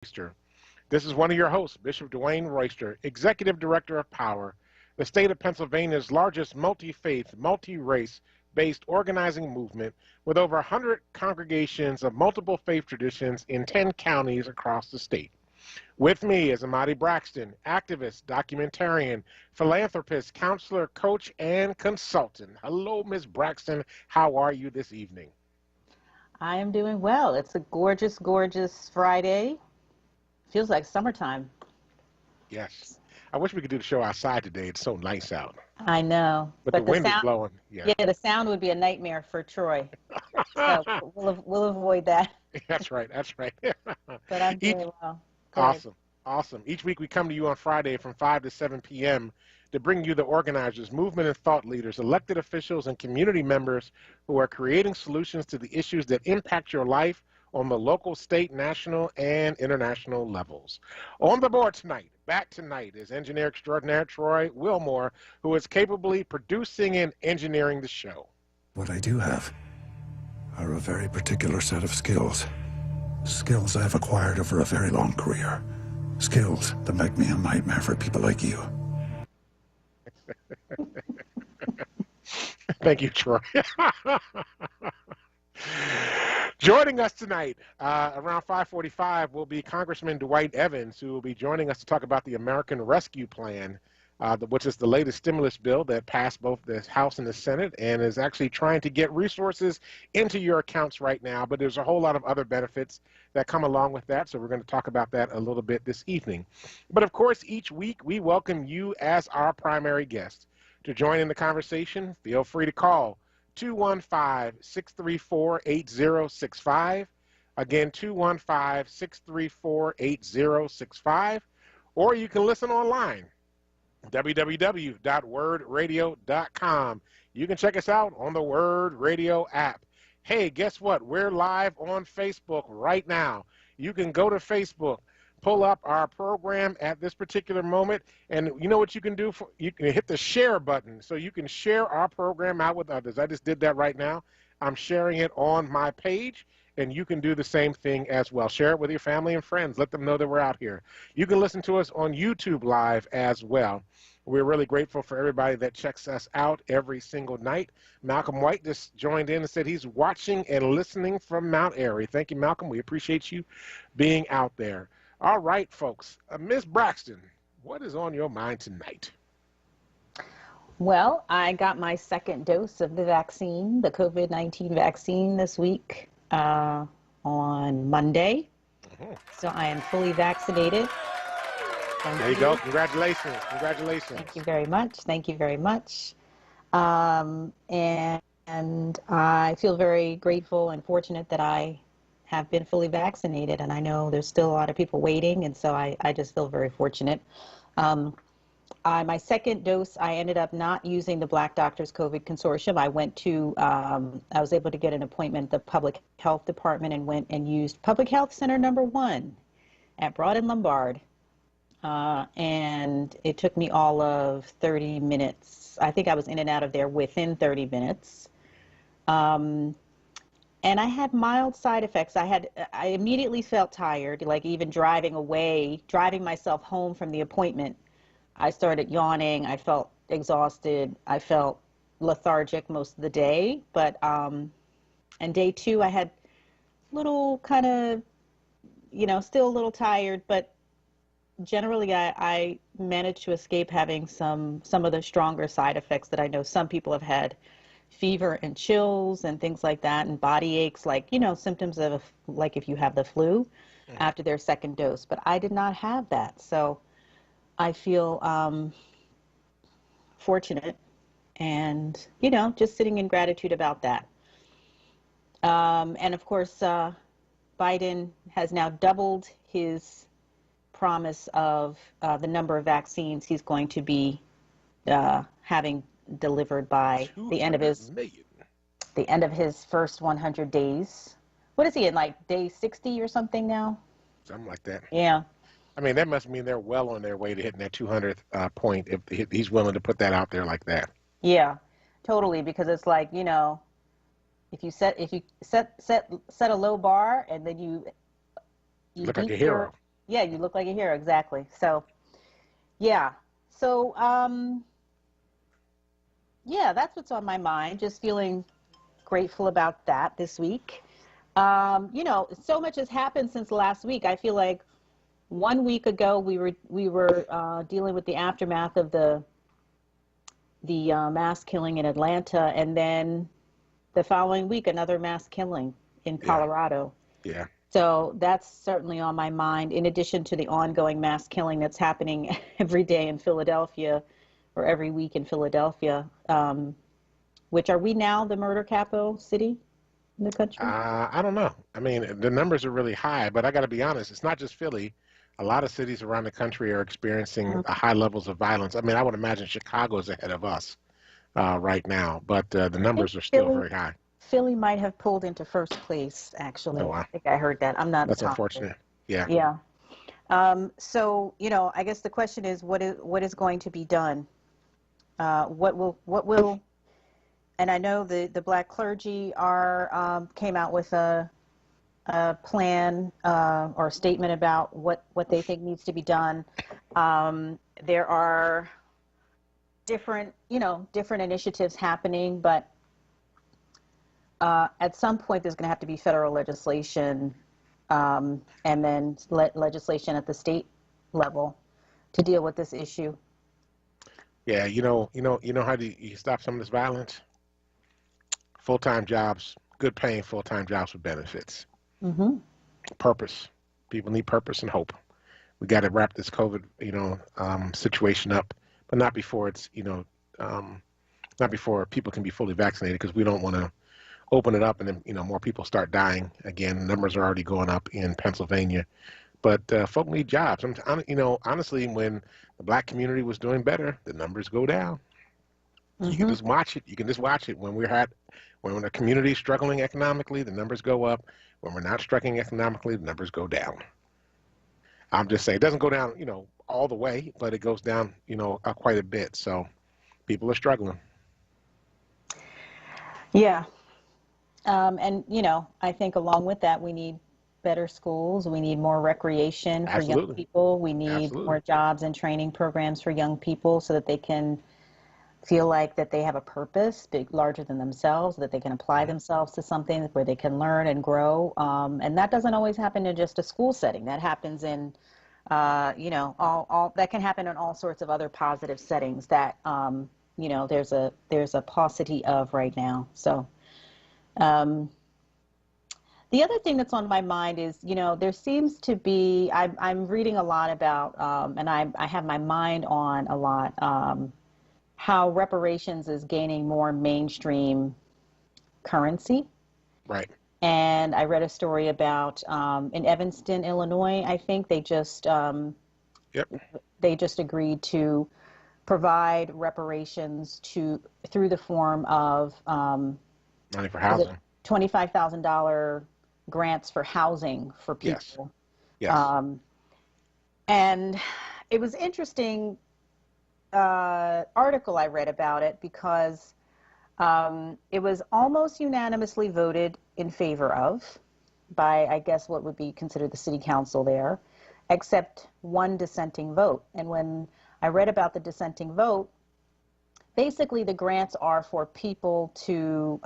Royster. This is one of your hosts, Bishop Dwayne Royster, Executive Director of Power, the state of Pennsylvania's largest multi-faith, multi-race based organizing movement with over 100 congregations of multiple faith traditions in 10 counties across the state. With me is Amadi Braxton, activist, documentarian, philanthropist, counselor, coach, and consultant. Hello, Ms. Braxton. How are you this evening? I am doing well. It's a gorgeous, gorgeous Friday. Feels like summertime. Yes. I wish we could do the show outside today. It's so nice out. I know. But the wind is sound, blowing. Yeah, the sound would be a nightmare for Troy. So we'll avoid that. That's right. That's right. But I'm doing well. Awesome. Awesome. Each week we come to you on Friday from 5 to 7 p.m. to bring you the organizers, movement and thought leaders, elected officials, and community members who are creating solutions to the issues that impact your life on the local, state, national, and international levels. On the board tonight, back tonight, is engineer extraordinaire Troy Wilmore, who is capably producing and engineering the show. What I do have are a very particular set of skills. Skills I've acquired over a very long career. Skills that make me a nightmare for people like you. Thank you, Troy. Joining us tonight around 5:45 will be Congressman Dwight Evans, who will be joining us to talk about the American Rescue Plan, which is the latest stimulus bill that passed both the House and the Senate and is actually trying to get resources into your accounts right now. But there's a whole lot of other benefits that come along with that, so we're going to talk about that a little bit this evening. But of course, each week we welcome you as our primary guest. To join in the conversation, feel free to call 215-634-8065. Again, 215-634-8065. Or you can listen online, www.wordradio.com. You can check us out on the WURD Radio app. Hey, guess what? We're live on Facebook right now. You can go to Facebook, pull up our program at this particular moment, and you know what you can do? You can hit the share button so you can share our program out with others. I just did that right now. I'm sharing it on my page, and you can do the same thing as well. Share it with your family and friends. Let them know that we're out here. You can listen to us on YouTube Live as well. We're really grateful for everybody that checks us out every single night. Malcolm White just joined in and said he's watching and listening from Mount Airy. Thank you, Malcolm. We appreciate you being out there. All right, folks. Ms. Braxton, what is on your mind tonight? Well, I got my second dose of the vaccine, the COVID-19 vaccine this week on Monday. So I am fully vaccinated. There you go. Congratulations. Congratulations. Thank you very much. Thank you very much. And I feel very grateful and fortunate that I have been fully vaccinated, and I know there's still a lot of people waiting, and so I just feel very fortunate. My second dose, I ended up not using the Black Doctors COVID Consortium. I went to, I was able to get an appointment at the Public Health Department and went and used Public Health Center number 1 at Broad and Lombard. And it took me all of 30 minutes. I think I was in and out of there within 30 minutes. And I had mild side effects. I immediately felt tired, like even driving myself home from the appointment. I started yawning. I felt exhausted. I felt lethargic most of the day. But, and day 2, I had little kind of, still a little tired, but generally I managed to escape having some of the stronger side effects that I know some people have had. Fever and chills and things like that, and body aches, like, symptoms of like if you have the flu after their second dose. But I did not have that. So I feel fortunate and, just sitting in gratitude about that. And of course, Biden has now doubled his promise of the number of vaccines he's going to be having delivered by the end of his first 100 days. What is he in, like day 60 or something now? Something like that. Yeah. I mean, that must mean they're well on their way to hitting that 200th point if he's willing to put that out there like that. Yeah, totally. Because it's like, if you set a low bar and then you look like a hero. Yeah, you look like a hero, exactly. So, yeah. So, yeah, that's what's on my mind. Just feeling grateful about that this week. So much has happened since last week. I feel like 1 week ago we were dealing with the aftermath of the mass killing in Atlanta, and then the following week another mass killing in Yeah. Colorado. Yeah. So that's certainly on my mind, in addition to the ongoing mass killing that's happening every day in Philadelphia, or every week in Philadelphia. Which, are we now the murder capital city in the country? I don't know. I mean, the numbers are really high, but I got to be honest, it's not just Philly. A lot of cities around the country are experiencing high levels of violence. I mean, I would imagine Chicago is ahead of us right now, but the I think numbers are still very high. Philly might have pulled into first place, Oh, actually. wow. I think I heard that. I'm not That's positive. unfortunate. Yeah. Yeah. So, I guess the question is, what is going to be done? What will, and I know the black clergy came out with a plan or a statement about what they think needs to be done. There are different initiatives happening, but at some point there's going to have to be federal legislation, and then legislation at the state level to deal with this issue. Yeah, you know how do you stop some of this violence? Full-time jobs, good paying full-time jobs with benefits. Mm-hmm. Purpose. People need purpose and hope. We got to wrap this COVID, situation up, but not before not before people can be fully vaccinated, because we don't want to open it up and then, more people start dying again. Numbers are already going up in Pennsylvania, but folk need jobs. Honestly, when the black community was doing better, the numbers go down. You can Mm-hmm. just watch it. You can just watch it. When a community is struggling economically, the numbers go up. When we're not struggling economically, the numbers go down. I'm just saying, it doesn't go down, all the way, but it goes down, quite a bit. So people are struggling. Yeah. And, I think along with that, we need better schools. We need more recreation for young Absolutely. people. We need Absolutely. more jobs and training programs for young people so that they can feel like that they have a purpose big, larger than themselves, that they can apply themselves to something where they can learn and grow. And that doesn't always happen in just a school setting. That happens in, all that can happen in all sorts of other positive settings that, there's a paucity of right now. So, the other thing that's on my mind is, there seems to be, I'm reading a lot about, and I have my mind on a lot, how reparations is gaining more mainstream currency. Right. And I read a story about in Evanston, Illinois, I think Yep. they just agreed to provide reparations through the form of Money for housing. $25,000 grants for housing for Yes. people. Yes. And it was interesting article I read about it because it was almost unanimously voted in favor of by, I guess, what would be considered the city council there, except one dissenting vote. And when I read about the dissenting vote, basically the grants are for people to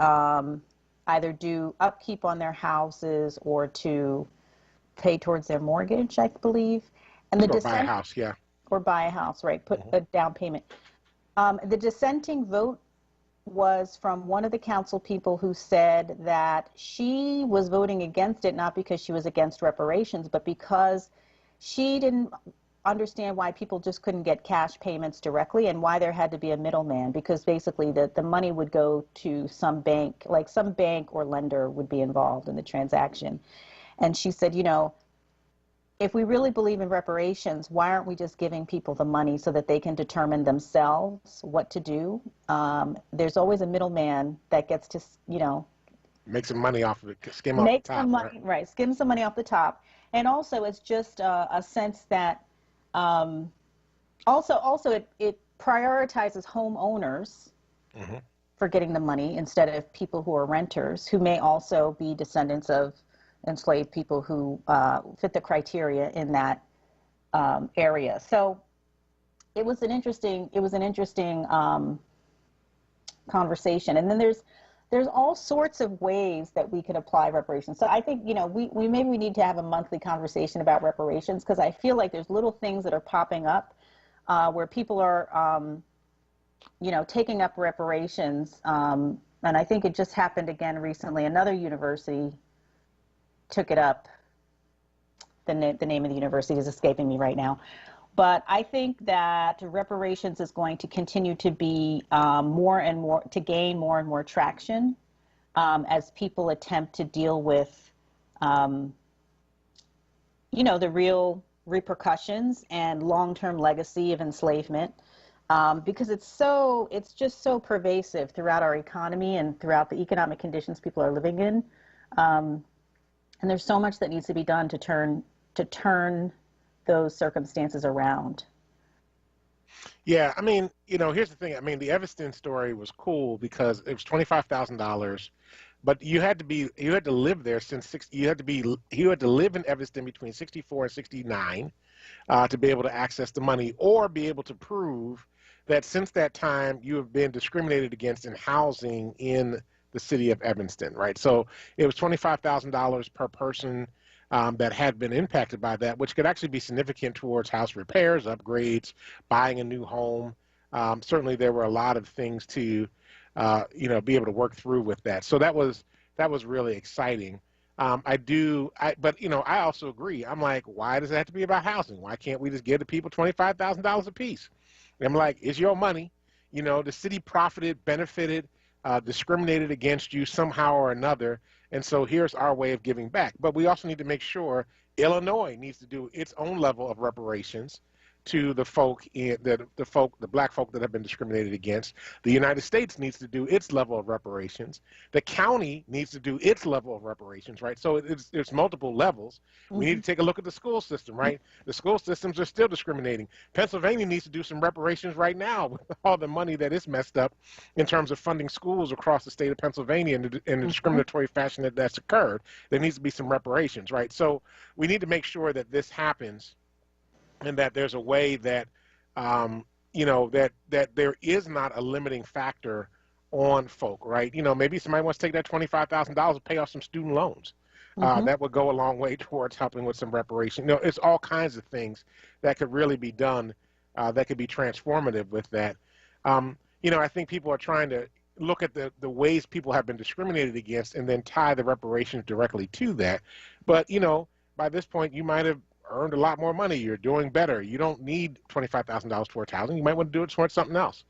either do upkeep on their houses or to pay towards their mortgage, I believe. And the Or buy a house, yeah. or buy a house, right? Put a down payment. The dissenting vote was from one of the council people who said that she was voting against it, not because she was against reparations, but because she didn't understand why people just couldn't get cash payments directly and why there had to be a middleman, because basically the money would go to some bank, like some bank or lender would be involved in the transaction. And she said, if we really believe in reparations, why aren't we just giving people the money so that they can determine themselves what to do? There's always a middleman that gets to, Make some money off of it, skim off the make top. some money, right? Skim some money off the top. And also, it's just a sense that also it prioritizes homeowners for getting the money instead of people who are renters, who may also be descendants of enslaved people who fit the criteria in that area. So it was an interesting conversation. And then there's all sorts of ways that we could apply reparations. So I think, we maybe we need to have a monthly conversation about reparations, because I feel like there's little things that are popping up where people are, taking up reparations. And I think it just happened again recently. Another university took it up. The name of the university is escaping me right now. But I think that reparations is going to continue to be gain more and more traction as people attempt to deal with, the real repercussions and long-term legacy of enslavement, because it's just so pervasive throughout our economy and throughout the economic conditions people are living in. And there's so much that needs to be done to turn those circumstances around. Yeah, I mean, here's the thing. I mean, the Evanston story was cool because it was $25,000, but you had to live there you had to live in Evanston between 64 and 69 to be able to access the money, or be able to prove that since that time you have been discriminated against in housing in the city of Evanston, right? So it was $25,000 per person that had been impacted by that, which could actually be significant towards house repairs, upgrades, buying a new home. Certainly, there were a lot of things to, be able to work through with that. So that was really exciting. But I also agree. I'm like, why does it have to be about housing? Why can't we just give the people $25,000 a piece? And I'm like, it's your money. The city benefited, discriminated against you somehow or another. And so here's our way of giving back. But we also need to make sure Illinois needs to do its own level of reparations to the black folk that have been discriminated against. The United States needs to do its level of reparations. The county needs to do its level of reparations, right? So it's multiple levels. Mm-hmm. We need to take a look at the school system, right? The school systems are still discriminating. Pennsylvania needs to do some reparations right now with all the money that is messed up in terms of funding schools across the state of Pennsylvania in the discriminatory fashion that's occurred. There needs to be some reparations, right? So we need to make sure that this happens, and that there's a way that, that there is not a limiting factor on folk, right? Maybe somebody wants to take that $25,000 and pay off some student loans. Mm-hmm. That would go a long way towards helping with some reparation. It's all kinds of things that could really be done that could be transformative with that. I think people are trying to look at the ways people have been discriminated against and then tie the reparations directly to that. But, by this point, you might have earned a lot more money. You're doing better. You don't need $25,000 towards housing. You might want to do it towards something else.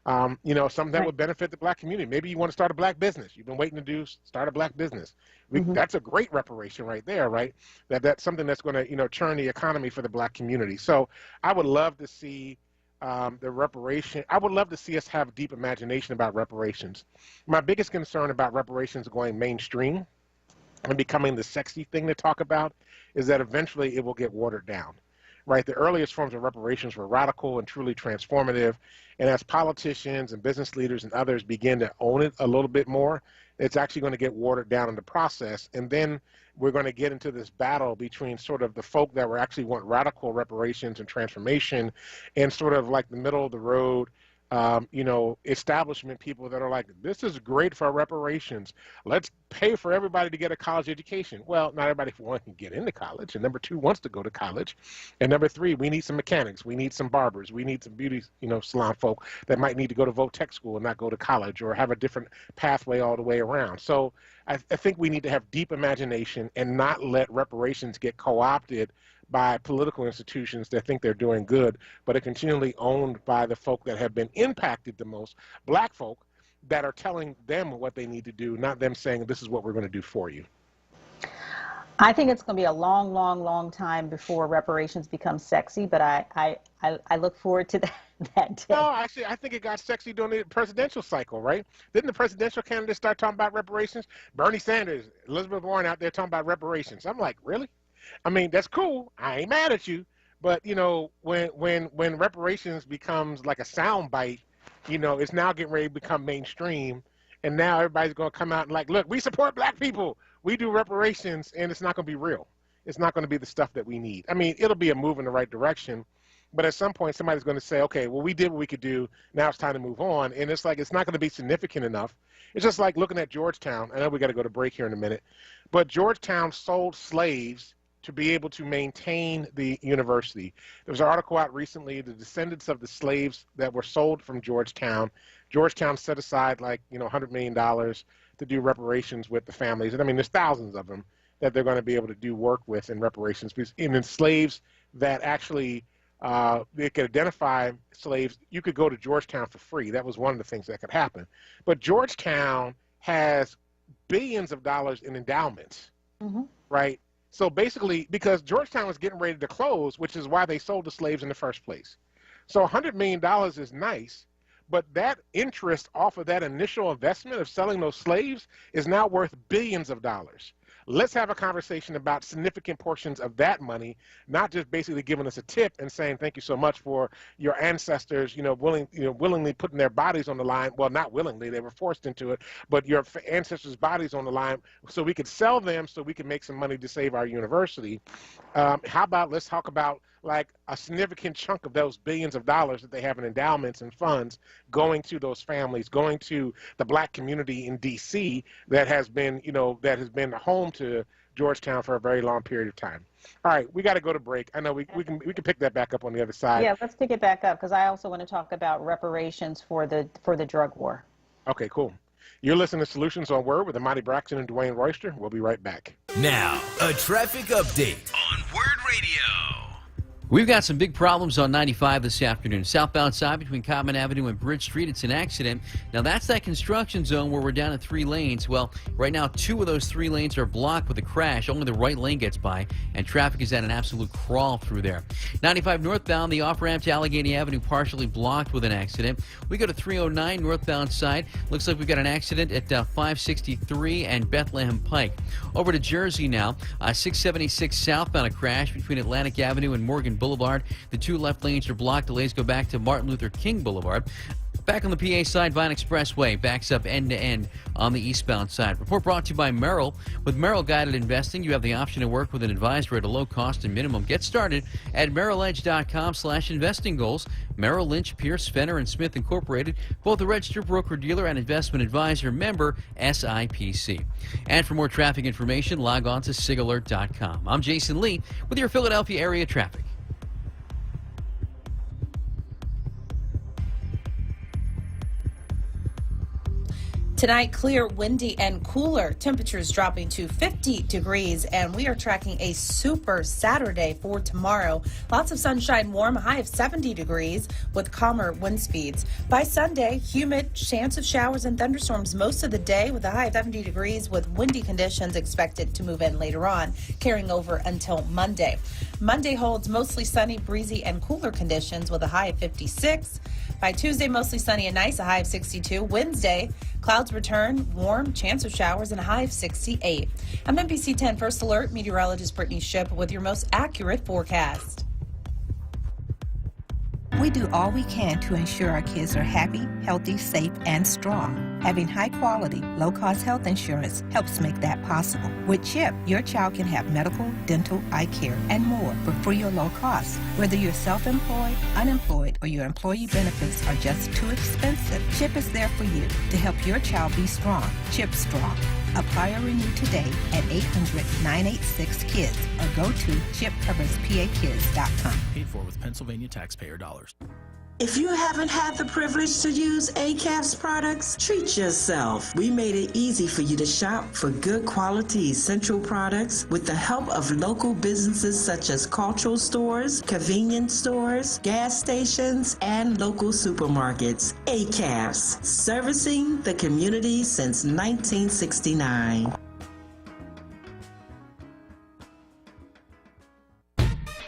Something that would benefit the black community. Maybe you want to start a black business. You've been waiting to start a black business. That's a great reparation right there, right? That's something that's going to, churn the economy for the black community. So I would love to see the reparation. I would love to see us have deep imagination about reparations. My biggest concern about reparations going mainstream and becoming the sexy thing to talk about is that eventually it will get watered down, right? The earliest forms of reparations were radical and truly transformative. And as politicians and business leaders and others begin to own it a little bit more, it's actually going to get watered down in the process. And then we're going to get into this battle between sort of the folk that were actually want radical reparations and transformation and sort of like the middle of the road, establishment people that are like, this is great for reparations. Let's pay for everybody to get a college education. Well, not everybody, for one, can get into college. And number two, wants to go to college. And number three, we need some mechanics. We need some barbers. We need some beauty, salon folk that might need to go to vo-tech school and not go to college, or have a different pathway all the way around. So I think we need to have deep imagination and not let reparations get co-opted by political institutions that think they're doing good, but are continually owned by the folk that have been impacted the most, black folk, that are telling them what they need to do, not them saying, this is what we're going to do for you. I think it's going to be a long, long, long time before reparations become sexy, but I look forward to that day. No, actually, I think it got sexy during the presidential cycle, right? Didn't the presidential candidates start talking about reparations? Bernie Sanders, Elizabeth Warren out there talking about reparations. I'm like, really? I mean, that's cool. I ain't mad at you. But, when reparations becomes like a sound bite, it's now getting ready to become mainstream. And now everybody's going to come out and like, look, we support black people. We do reparations, and it's not going to be real. it's not going to be the stuff that we need. I mean, it'll be a move in the right direction, but at some point somebody's going to say, okay, well, we did what we could do. Now it's time to move on. And it's like, it's not going to be significant enough. It's just like looking at Georgetown. I know we got to go to break here in a minute, but Georgetown sold slaves to be able to maintain the university. There was an article out recently, the descendants of the slaves that were sold from Georgetown. Georgetown set aside like, $100 million to do reparations with the families. And I mean, there's thousands of them that they're going to be able to do work with in reparations. And then slaves that actually, they could identify slaves, you could go to Georgetown for free. That was one of the things that could happen. But Georgetown has billions of dollars in endowments, right? So basically, because Georgetown was getting ready to close, which is why they sold the slaves in the first place. So $100 million is nice, but that interest off of that initial investment of selling those slaves is now worth billions of dollars. Let's have a conversation about significant portions of that money, not just basically giving us a tip and saying thank you so much for your ancestors, willingly putting their bodies on the line. Well, not willingly, they were forced into it, but your ancestors' bodies on the line so we could sell them so we could make some money to save our university. How about let's talk about like a significant chunk of those billions of dollars that they have in endowments and funds going to those families, going to the black community in D.C. that has been, home to Georgetown for a very long period of time. All right, we got to go to break. I know we can pick that back up on the other side. Yeah, let's pick it back up because I also want to talk about reparations for the drug war. Okay, cool. You're listening to Solutions on Word with Amadi Braxton and Dwayne Royster. We'll be right back. Now, a traffic update on WURD Radio. We've got some big problems on 95 this afternoon. Southbound side between Common Avenue and Bridge Street, it's an accident. Now, that's that construction zone where we're down to 3 lanes. Well, right now, 2 of those 3 lanes are blocked with a crash. Only the right lane gets by, and traffic is at an absolute crawl through there. 95 northbound, the off-ramp to Allegheny Avenue partially blocked with an accident. We go to 309 northbound side. Looks like we've got an accident at 563 and Bethlehem Pike. Over to Jersey now. 676 southbound, a crash between Atlantic Avenue and Morgan Boulevard. The 2 left lanes are blocked. Delays go back to Martin Luther King Boulevard. Back on the PA side, Vine Expressway backs up end-to-end on the eastbound side. Report brought to you by Merrill. With Merrill Guided Investing, you have the option to work with an advisor at a low cost and minimum. Get started at merrilledge.com/investing goals. Merrill Lynch, Pierce, Fenner, and Smith Incorporated, both a registered broker-dealer and investment advisor, member SIPC. And for more traffic information, log on to sigalert.com. I'm Jason Lee with your Philadelphia area traffic. Tonight, clear, windy, and cooler. Temperatures dropping to 50 degrees, and we are tracking a super Saturday for tomorrow. Lots of sunshine, warm, a high of 70 degrees with calmer wind speeds. By Sunday, humid, chance of showers and thunderstorms most of the day with a high of 70 degrees with windy conditions expected to move in later on, carrying over until Monday. Monday holds mostly sunny, breezy, and cooler conditions with a high of 56. By Tuesday, mostly sunny and nice, a high of 62. Wednesday, clouds return, warm, chance of showers, and a high of 68. I'm NBC 10 First Alert meteorologist Brittany Shipp with your most accurate forecast. We do all we can to ensure our kids are happy, healthy, safe, and strong. Having high-quality, low-cost health insurance helps make that possible. With CHIP, your child can have medical, dental, eye care, and more for free or low cost. Whether you're self-employed, unemployed, or your employee benefits are just too expensive, CHIP is there for you to help your child be strong. CHIP Strong. Apply or renew today at 800-986-KIDS or go to chipcoverspakids.com. Paid for with Pennsylvania taxpayer dollars. If you haven't had the privilege to use ACAP's products, treat yourself. We made it easy for you to shop for good quality essential products with the help of local businesses such as cultural stores, convenience stores, gas stations, and local supermarkets. ACAP's, servicing the community since 1969.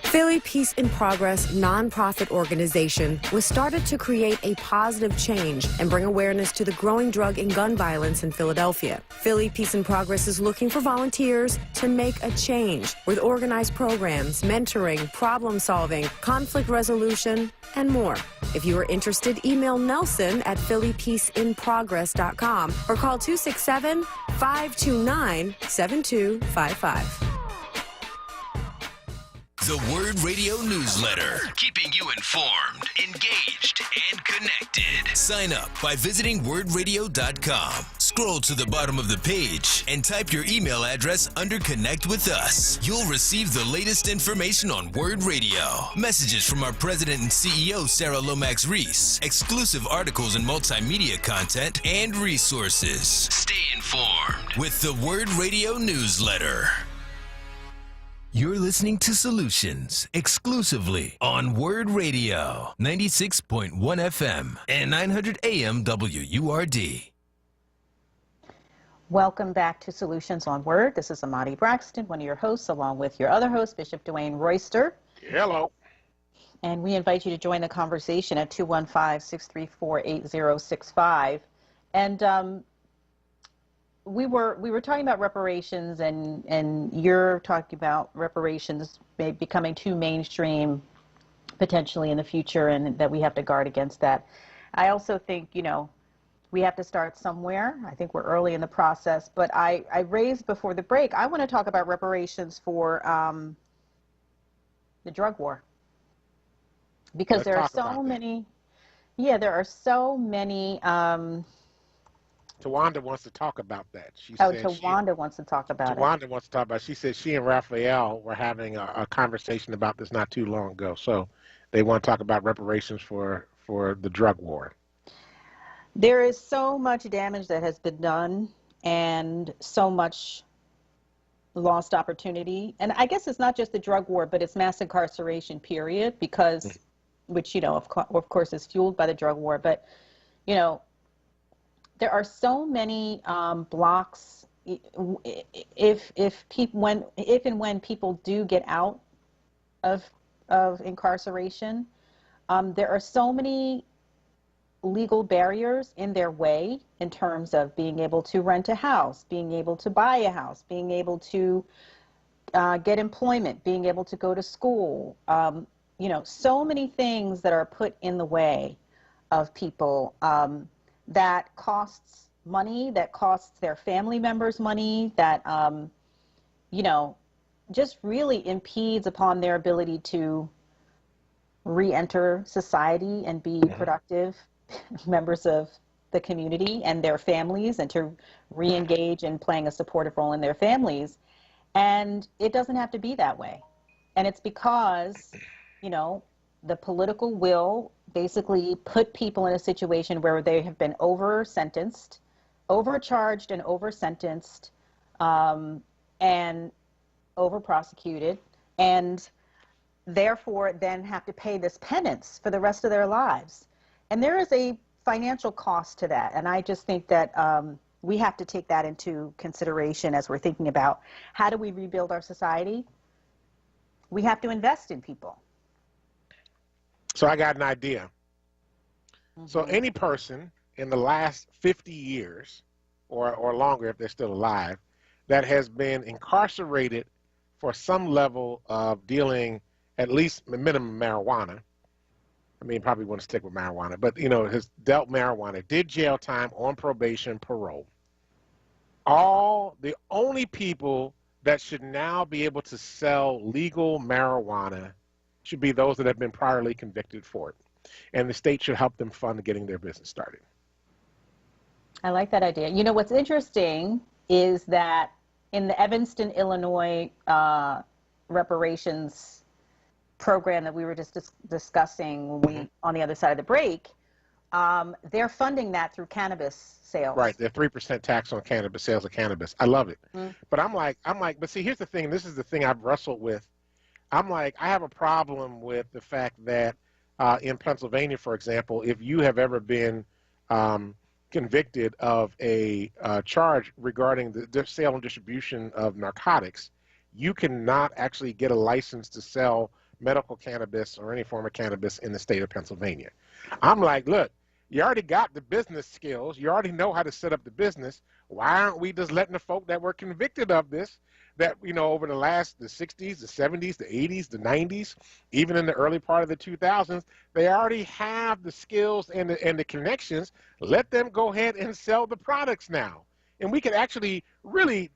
Philly Peace in Progress nonprofit organization was started to create a positive change and bring awareness to the growing drug and gun violence in Philadelphia. Philly Peace in Progress is looking for volunteers to make a change with organized programs, mentoring, problem solving, conflict resolution, and more. If you are interested, email Nelson at phillypeaceinprogress.com or call 267-529-7255. The WURD Radio newsletter, keeping you informed, engaged, and connected. Sign up by visiting WURDradio.com. Scroll to the bottom of the page and type your email address under Connect with Us. You'll receive the latest information on WURD Radio, messages from our president and CEO, Sarah Lomax Reese, exclusive articles and multimedia content, and resources. Stay informed with the WURD Radio newsletter. You're listening to Solutions exclusively on WURD Radio, 96.1 FM and 900 AM WURD. Welcome back to Solutions on WURD. This is Amadi Braxton, one of your hosts, along with your other host, Bishop Dwayne Royster. Hello. And we invite you to join the conversation at 215-634-8065. And we were talking about reparations, and you're talking about reparations becoming too mainstream potentially in the future, and that we have to guard against that. I also think, we have to start somewhere. I think we're early in the process, but I raised before the break, I want to talk about reparations for the drug war. Because there are so many, there are so many. Tawanda wants to talk about that. Tawanda wants to talk about it. Tawanda wants to talk about it. She said she and Raphael were having a conversation about this not too long ago. So they want to talk about reparations for the drug war. There is so much damage that has been done and so much lost opportunity. And I guess it's not just the drug war, but it's mass incarceration, period, because, which, of course is fueled by the drug war. But, there are so many blocks. If and when people do get out of incarceration, there are so many legal barriers in their way in terms of being able to rent a house, being able to buy a house, being able to get employment, being able to go to school. So many things that are put in the way of people. That costs money, that costs their family members money, that, just really impedes upon their ability to re-enter society and be productive members of the community and their families, and to re-engage in playing a supportive role in their families. And it doesn't have to be that way. And it's because, the political will basically put people in a situation where they have been overcharged and over-sentenced, and over-prosecuted, and therefore then have to pay this penance for the rest of their lives. And there is a financial cost to that. And I just think that we have to take that into consideration as we're thinking about how do we rebuild our society. We have to invest in people. So I got an idea. So any person in the last 50 years or longer, if they're still alive, that has been incarcerated for some level of dealing at least minimum marijuana. I mean, probably wouldn't stick with marijuana, but, has dealt marijuana, did jail time on probation, parole. The only people that should now be able to sell legal marijuana should be those that have been priorly convicted for it. And the state should help them fund getting their business started. I like that idea. What's interesting is that in the Evanston, Illinois reparations program that we were just discussing when we on the other side of the break, they're funding that through cannabis sales. Right, they're 3% tax on cannabis, sales of cannabis. I love it. But I'm like, but see, here's the thing, and this is the thing I've wrestled with. I'm like, I have a problem with the fact that in Pennsylvania, for example, if you have ever been convicted of a charge regarding the sale and distribution of narcotics, you cannot actually get a license to sell medical cannabis or any form of cannabis in the state of Pennsylvania. I'm like, look, you already got the business skills. You already know how to set up the business. Why aren't we just letting the folk that were convicted of this, that, over the 60s, the 70s, the 80s, the 90s, even in the early part of the 2000s, they already have the skills and the connections. Let them go ahead and sell the products now. And we could actually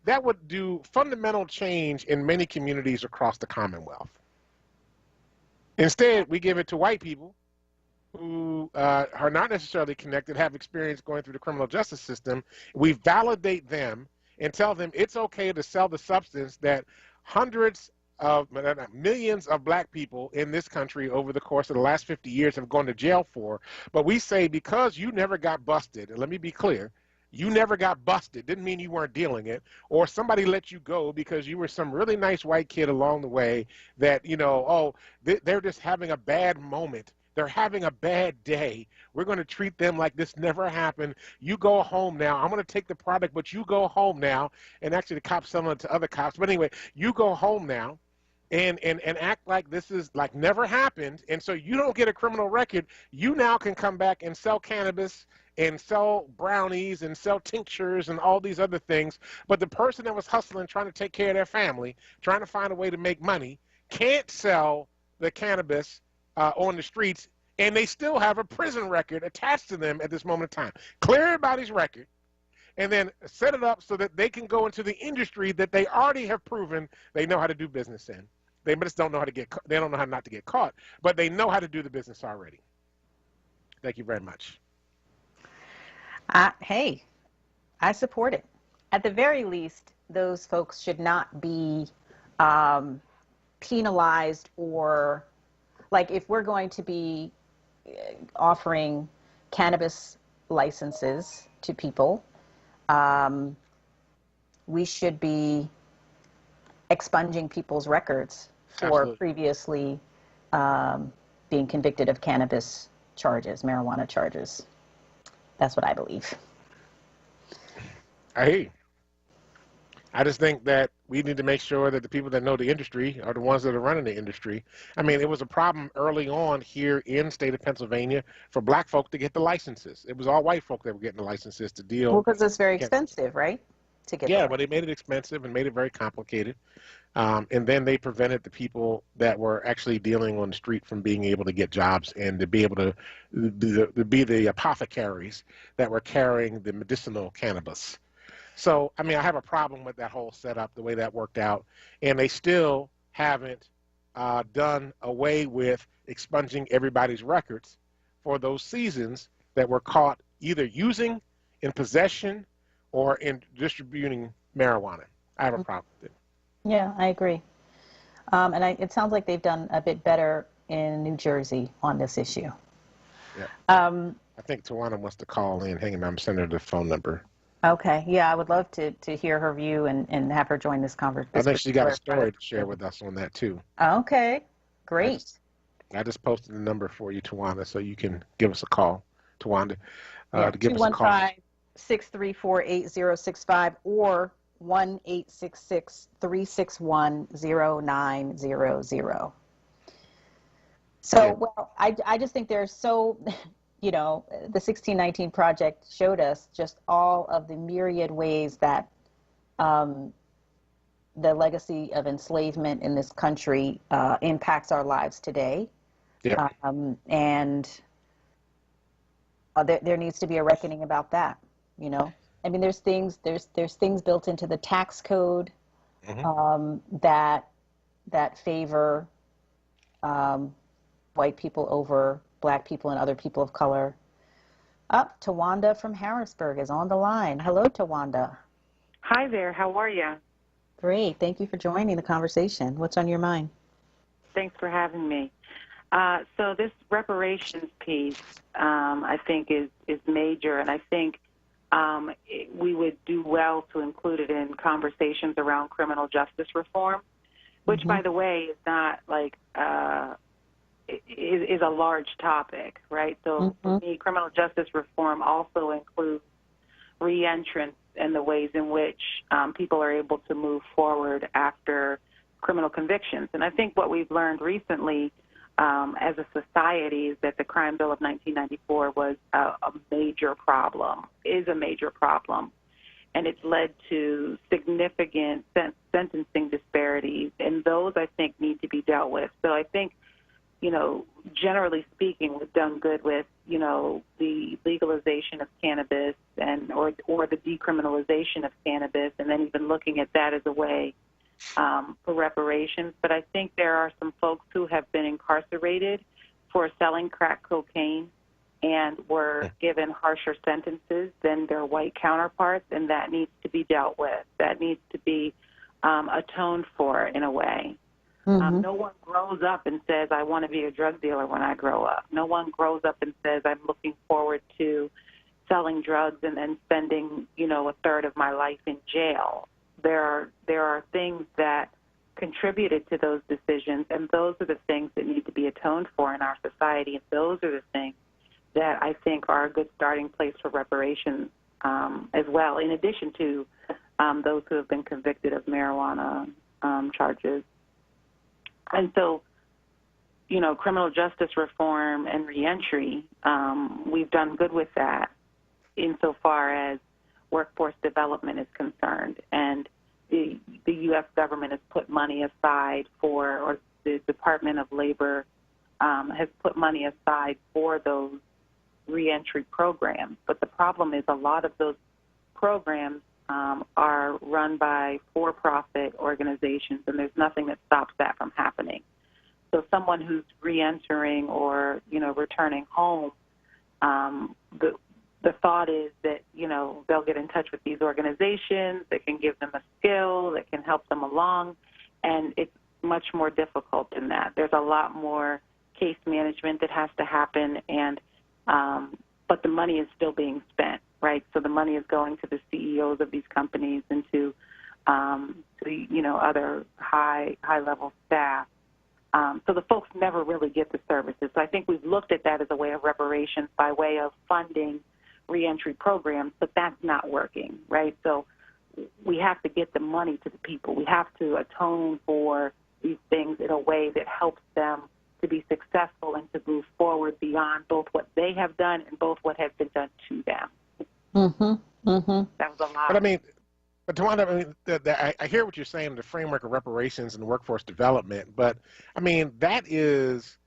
that would do fundamental change in many communities across the Commonwealth. Instead, we give it to white people who are not necessarily connected, have experience going through the criminal justice system. We validate them and tell them it's okay to sell the substance that hundreds of millions of black people in this country over the course of the last 50 years have gone to jail for. But we say, because you never got busted, and let me be clear, you never got busted, didn't mean you weren't dealing it, or somebody let you go because you were some really nice white kid along the way that, you know, oh, they're just having a bad moment. They're having a bad day. We're going to treat them like this never happened. You go home now. I'm going to take the product, but you go home now. And actually, the cops selling it to other cops. But anyway, you go home now and act like this is like never happened. And so you don't get a criminal record. You now can come back and sell cannabis and sell brownies and sell tinctures and all these other things. But the person that was hustling, trying to take care of their family, trying to find a way to make money, can't sell the cannabis on the streets, and they still have a prison record attached to them at this moment in time. Clear everybody's record, and then set it up so that they can go into the industry that they already have proven they know how to do business in. They just don't know how to they don't know how not to get caught, but they know how to do the business already. Thank you very much. Hey, I support it. At the very least, those folks should not be penalized, or like if we're going to be offering cannabis licenses to people, we should be expunging people's records for Absolutely. previously being convicted of cannabis charges, marijuana charges. That's what I believe. I hear you. I just think that we need to make sure that the people that know the industry are the ones that are running the industry. I mean, it was a problem early on here in the state of Pennsylvania for black folk to get the licenses. It was all white folk that were getting the licenses to deal. Well, because it's very expensive, right? To get yeah, but they made it expensive and made it very complicated. And then they prevented the people that were actually dealing on the street from being able to get jobs and to be able to be the apothecaries that were carrying the medicinal cannabis. So, I mean, I have a problem with that whole setup, the way that worked out. And they still haven't done away with expunging everybody's records for those seasons that were caught either using, in possession, or in distributing marijuana. I have a problem with it. Yeah, I agree. It sounds like they've done a bit better in New Jersey on this issue. Yeah. I think Tawana wants to call in. Hang on, I'm sending her the phone number. Okay. Yeah, I would love to hear her view and have her join this conversation. I think she got a story to share with us on that, too. Okay. Great. I just posted the number for you, Tawana, so you can give us a call, Tawanda, to give us a call. 215-634-8065 or 1-866-361-0900. So, well, I just think there's so, you know, the 1619 Project showed us just all of the myriad ways that the legacy of enslavement in this country impacts our lives today. Yeah. And there needs to be a reckoning about that, you know. I mean, there's things built into the tax code that favor white people over black people and other people of color. Tawanda from Harrisburg is on the line. Hello, Tawanda. Hi there. How are you? Great. Thank you for joining the conversation. What's on your mind? Thanks for having me. So this reparations piece, I think, is major, and I think we would do well to include it in conversations around criminal justice reform, which, by the way, is not like is a large topic, right? So for me, criminal justice reform also includes re-entrance and the ways in which people are able to move forward after criminal convictions. And I think what we've learned recently as a society is that the Crime Bill of 1994 was a major problem, is a major problem, and it's led to significant sentencing disparities, and those, I think, need to be dealt with. So I think, you know, generally speaking, we've done good with, you know, the legalization of cannabis or the decriminalization of cannabis, and then even looking at that as a way for reparations, but I think there are some folks who have been incarcerated for selling crack cocaine and were given harsher sentences than their white counterparts, and that needs to be dealt with. That needs to be atoned for in a way. No one grows up and says, I want to be a drug dealer when I grow up. No one grows up and says, I'm looking forward to selling drugs and then spending, a third of my life in jail. There are things that contributed to those decisions, and those are the things that need to be atoned for in our society, and those are the things that I think are a good starting place for reparations as well, in addition to those who have been convicted of marijuana charges. And so, criminal justice reform and reentry, we've done good with that insofar as workforce development is concerned. And the U.S. government has put money aside or the Department of Labor has put money aside for those reentry programs. But the problem is a lot of those programs are run by for-profit organizations, and there's nothing that stops that from happening. So someone who's reentering or, returning home, the thought is that, they'll get in touch with these organizations that can give them a skill, that can help them along, and it's much more difficult than that. There's a lot more case management that has to happen, and but the money is still being spent, right? So the money is going to the CEOs of these companies and to other high-level staff. So the folks never really get the services. So I think we've looked at that as a way of reparations by way of funding reentry programs, but that's not working, right? So we have to get the money to the people. We have to atone for these things in a way that helps them to be successful and to move forward beyond both what they have done and both what has been done to them. That was a lot. But Tawanda, I hear what you're saying, the framework of reparations and workforce development, but that is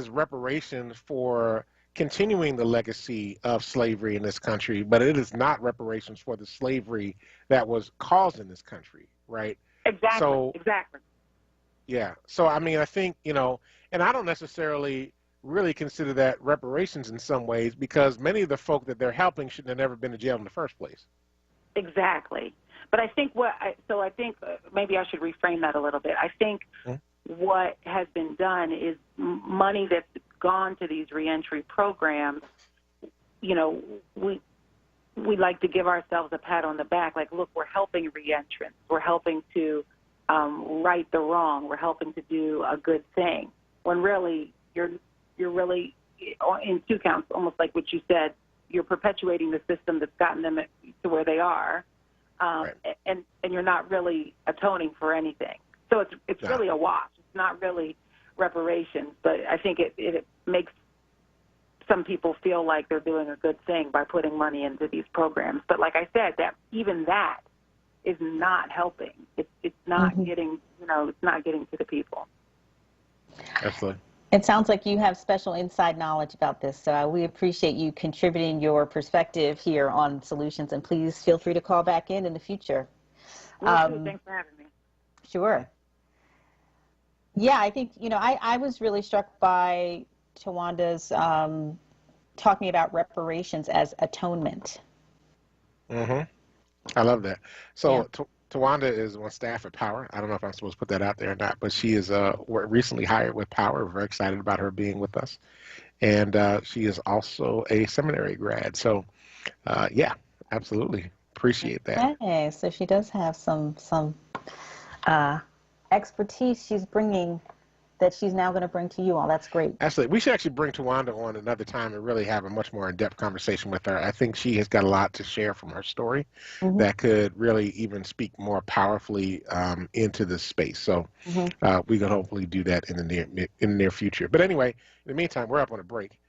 reparations for continuing the legacy of slavery in this country, but it is not reparations for the slavery that was caused in this country, right? Exactly. Yeah. So, I think, and I don't necessarily really consider that reparations in some ways, because many of the folk that they're helping shouldn't have never been to jail in the first place. Exactly. But I think maybe I should reframe that a little bit. I think what has been done is money that's gone to these reentry programs, we like to give ourselves a pat on the back, like, look, we're helping reentrants. We're helping to right the wrong. We're helping to do a good thing. When really you're really, in two counts, almost like what you said, you're perpetuating the system that's gotten them to where they are, right. and you're not really atoning for anything. So it's really a wash. It's not really reparations, but I think it makes some people feel like they're doing a good thing by putting money into these programs. But like I said, that is not helping. It's not getting, it's not getting to the people. Absolutely. It sounds like you have special inside knowledge about this, so we appreciate you contributing your perspective here on Solutions, and please feel free to call back in the future. Thanks for having me. Sure. Yeah, I think, I was really struck by Tawanda's talking about reparations as atonement. I love that. So Tawanda is on staff at Power. I don't know if I'm supposed to put that out there or not, but she is recently hired with Power. We're very excited about her being with us. And she is also a seminary grad. So, yeah, absolutely. Appreciate that. Okay, so she does have some expertise she's bringing that she's now going to bring to you all. That's great. Absolutely. We should actually bring Tawanda on another time and really have a much more in-depth conversation with her. I think she has got a lot to share from her story that could really even speak more powerfully into this space. So we can hopefully do that in the near future. But anyway, in the meantime, we're up on a break.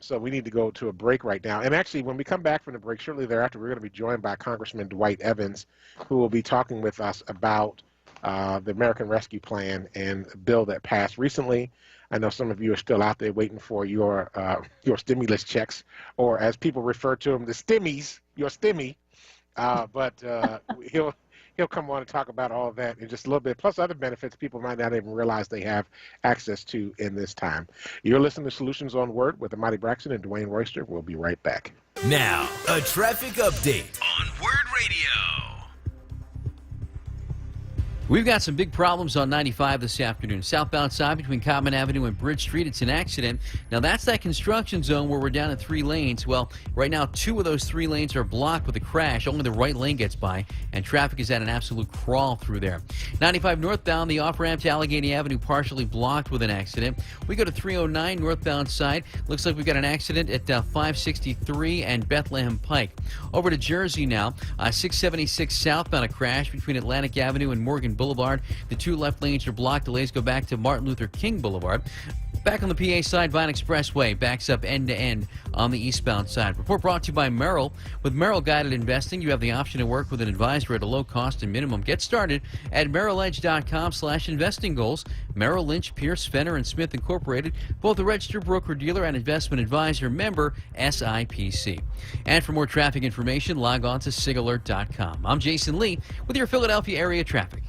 So we need to go to a break right now. And actually, when we come back from the break, shortly thereafter, we're going to be joined by Congressman Dwight Evans, who will be talking with us about the American Rescue Plan and a bill that passed recently. I know some of you are still out there waiting for your stimulus checks, or as people refer to them, the stimmies, your stimmy. But he'll He'll come on and talk about all of that in just a little bit, plus other benefits people might not even realize they have access to in this time. You're listening to Solutions on Word with Amadi Braxton and Dwayne Royster. We'll be right back. Now, a traffic update on WURD Radio. We've got some big problems on 95 this afternoon. Southbound side between Common Avenue and Bridge Street, it's an accident. Now, that's that construction zone where we're down in 3 lanes. Well, right now, 2 of those 3 lanes are blocked with a crash. Only the right lane gets by, and traffic is at an absolute crawl through there. 95 northbound, the off-ramp to Allegheny Avenue partially blocked with an accident. We go to 309 northbound side. Looks like we've got an accident at 563 and Bethlehem Pike. Over to Jersey now. 676 southbound, a crash between Atlantic Avenue and Morgan Boulevard. The 2 left lanes are blocked. Delays go back to Martin Luther King Boulevard. Back on the PA side, Vine Expressway backs up end-to-end on the eastbound side. Report brought to you by Merrill. With Merrill Guided Investing, you have the option to work with an advisor at a low cost and minimum. Get started at merrilledge.com/investing goals. Merrill Lynch, Pierce, Fenner, and Smith Incorporated, both a registered broker-dealer and investment advisor, member SIPC. And for more traffic information, log on to sigalert.com. I'm Jason Lee with your Philadelphia area traffic.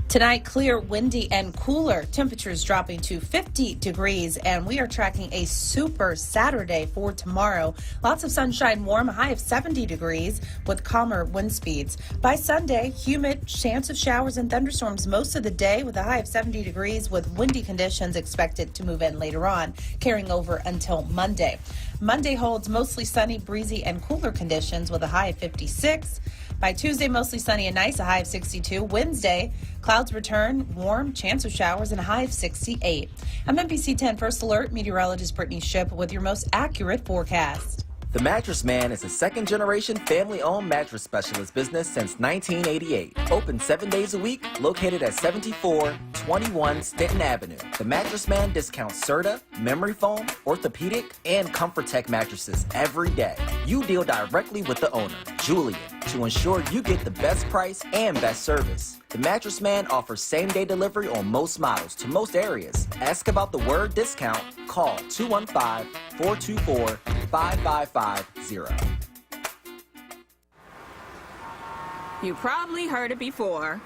Tonight, clear, windy, and cooler. Temperatures dropping to 50 degrees, and we are tracking a super Saturday for tomorrow. Lots of sunshine, warm, a high of 70 degrees with calmer wind speeds. By Sunday, humid, chance of showers and thunderstorms most of the day with a high of 70 degrees with windy conditions expected to move in later on, carrying over until Monday. Monday holds mostly sunny, breezy, and cooler conditions with a high of 56. By Tuesday, mostly sunny and nice, a high of 62. Wednesday, clouds return, warm, chance of showers, and a high of 68. I'm NBC 10 First Alert meteorologist Brittany Shipp with your most accurate forecast. The Mattress Man is a second-generation family-owned mattress specialist business since 1988. Open 7 days a week, located at 7421 Stanton Avenue. The Mattress Man discounts Serta, memory foam, orthopedic, and ComfortTech mattresses every day. You deal directly with the owner, Julian, to ensure you get the best price and best service. The Mattress Man offers same-day delivery on most models to most areas. Ask about the WURD discount. Call 215-424-5550. You probably heard it before,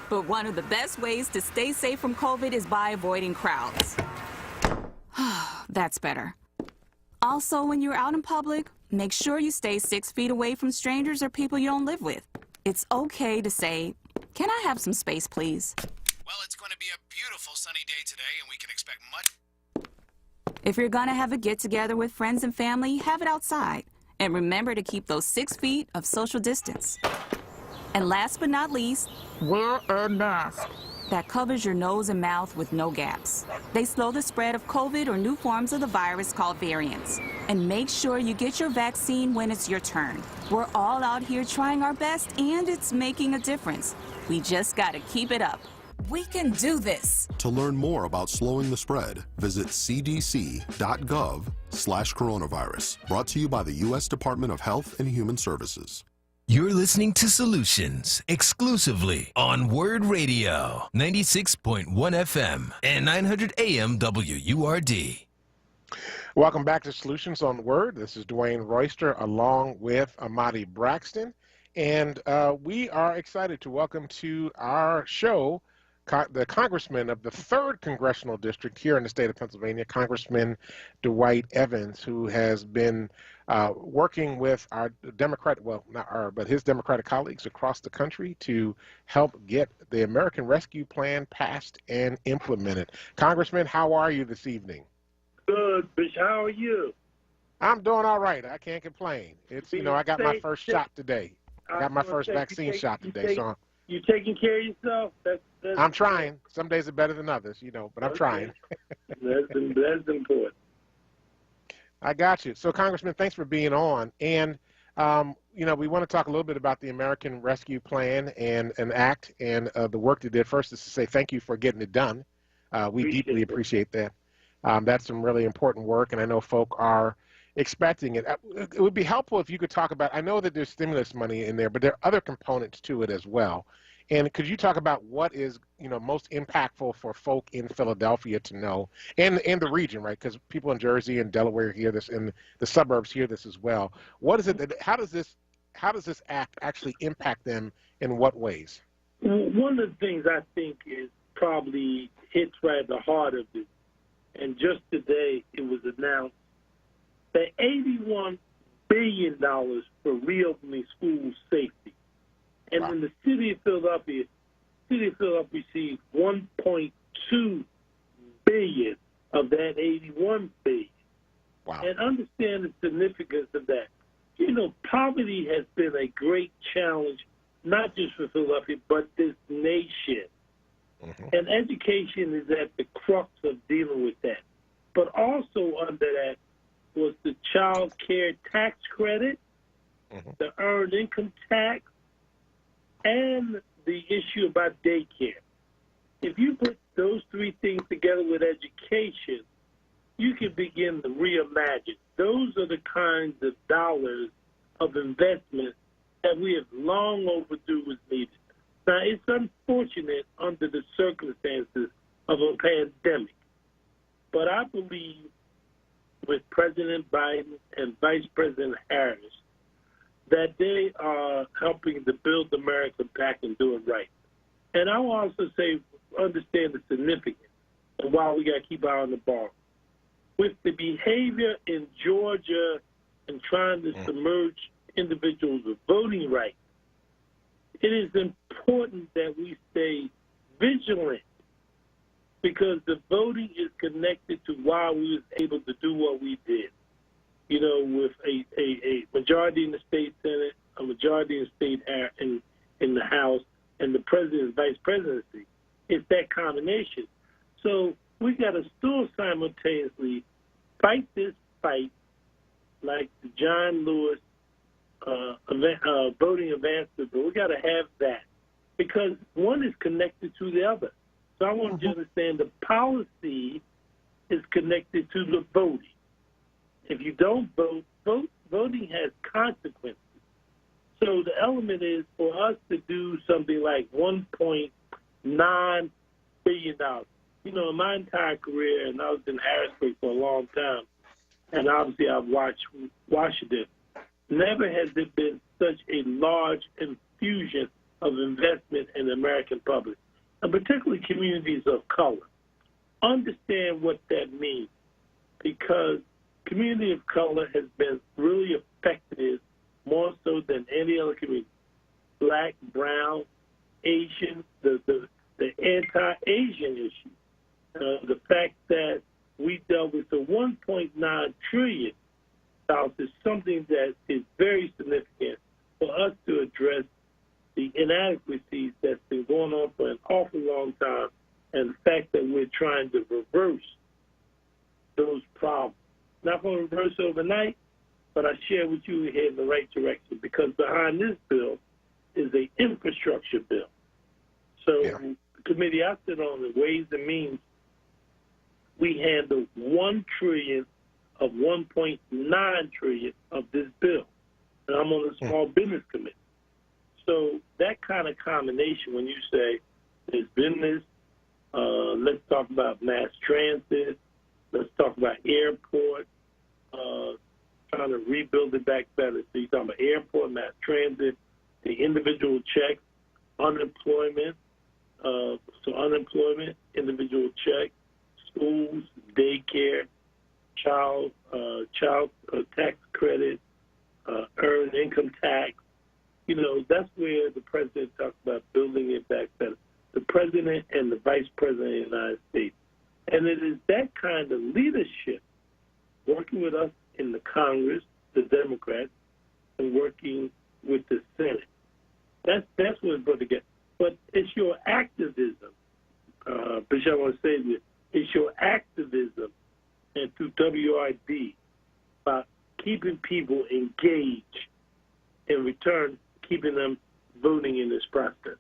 but one of the best ways to stay safe from COVID is by avoiding crowds. That's better. Also, when you're out in public, make sure you stay 6 feet away from strangers or people you don't live with. It's okay to say, "Can I have some space, please?" Well, it's going to be a beautiful sunny day today, and we can expect much. If you're going to have a get-together with friends and family, have it outside. And remember to keep those 6 feet of social distance. And last but not least, wear a mask that covers your nose and mouth with no gaps. They slow the spread of COVID or new forms of the virus called variants. And make sure you get your vaccine when it's your turn. We're all out here trying our best, and it's making a difference. We just got to keep it up. We can do this. To learn more about slowing the spread, visit cdc.gov/coronavirus. Brought to you by the U.S. Department of Health and Human Services. You're listening to Solutions exclusively on WURD Radio, 96.1 FM and 900 AM WURD. Welcome back to Solutions on WURD. This is Dwayne Royster along with Amadi Braxton. And we are excited to welcome to our show the congressman of the 3rd Congressional District here in the state of Pennsylvania, Congressman Dwight Evans, who has been working with our Democratic, well, not our, but his Democratic colleagues across the country to help get the American Rescue Plan passed and implemented. Congressman, how are you this evening? Good, Bish. How are you? I'm doing all right. I can't complain. It's, you know, I got my first shot today. I got my first vaccine shot today. So you taking care of yourself? That's I'm trying. Some days are better than others, you know, but I'm trying. That's important. I got you. So, Congressman, thanks for being on. And, you know, we want to talk a little bit about the American Rescue Plan and an act and the work they did. First is to say thank you for getting it done. We deeply appreciate that. That's some really important work, and I know folk are expecting it. It would be helpful if you could talk about, I know that there's stimulus money in there, but there are other components to it as well. And could you talk about what is, most impactful for folk in Philadelphia to know, and the region, right? Because people in Jersey and Delaware hear this, and the suburbs hear this as well. What is it that? How does this act actually impact them? In what ways? One of the things I think is probably hits right at the heart of it, and just today it was announced that $81 billion for reopening school safety. And in the city of Philadelphia received $1.2 billion of that $81 billion. Wow. And understand the significance of that. Poverty has been a great challenge, not just for Philadelphia, but this nation. Mm-hmm. And education is at the crux of dealing with that. But also under that was the child care tax credit, mm-hmm. the earned income tax, and the issue about daycare. If you put those three things together with education, you can begin to reimagine. Those are the kinds of dollars of investment that we have long overdue was needed. Now, it's unfortunate under the circumstances of a pandemic, but I believe with President Biden and Vice President Harris that they are helping to build America back and do it right. And I will also say, understand the significance and why we got to keep our eye on the ball. With the behavior in Georgia and trying to submerge individuals with voting rights, it is important that we stay vigilant because the voting is connected to why we was able to do what we did. With a majority in the state Senate, a majority in the state in the House, and the president and vice presidency. It's that combination. So we got to still simultaneously fight this fight like the John Lewis voting advancement bill. We got to have that because one is connected to the other. So I want you to understand the policy is connected to the voting. If you don't vote, voting has consequences. So the element is for us to do something like $1.9 billion. In my entire career, and I was in Harrisburg for a long time, and obviously I've watched Washington, never has there been such a large infusion of investment in the American public, and particularly communities of color. Understand what that means, because community of color has been really affected more so than any other community. Black, brown, Asian, the anti-Asian issue. The fact that we dealt with the $1.9 trillion is something that is very significant for us to address the inadequacies that's been going on for an awful long time, and the fact that we're trying to reverse those problems. Not going to reverse overnight, but I share with you we're heading in the right direction because behind this bill is an infrastructure bill. So the committee I sit on, the Ways and Means, we handle $1 trillion of $1.9 trillion of this bill. And I'm on the Small Business Committee. So that kind of combination, when you say there's business, let's talk about mass transit, let's talk about airport, trying to rebuild it back better. So you're talking about airport, mass transit, the individual checks, unemployment, unemployment, individual check, schools, daycare, child tax credit, earned income tax. That's where the president talks about building it back better. The president and the vice president of the United States. And it is that kind of leadership, working with us in the Congress, the Democrats, and working with the Senate. That's what it's brought together. But it's your activism, Bishop, I want to say this, it's your activism and through WRD about keeping people engaged, in return, keeping them voting in this process.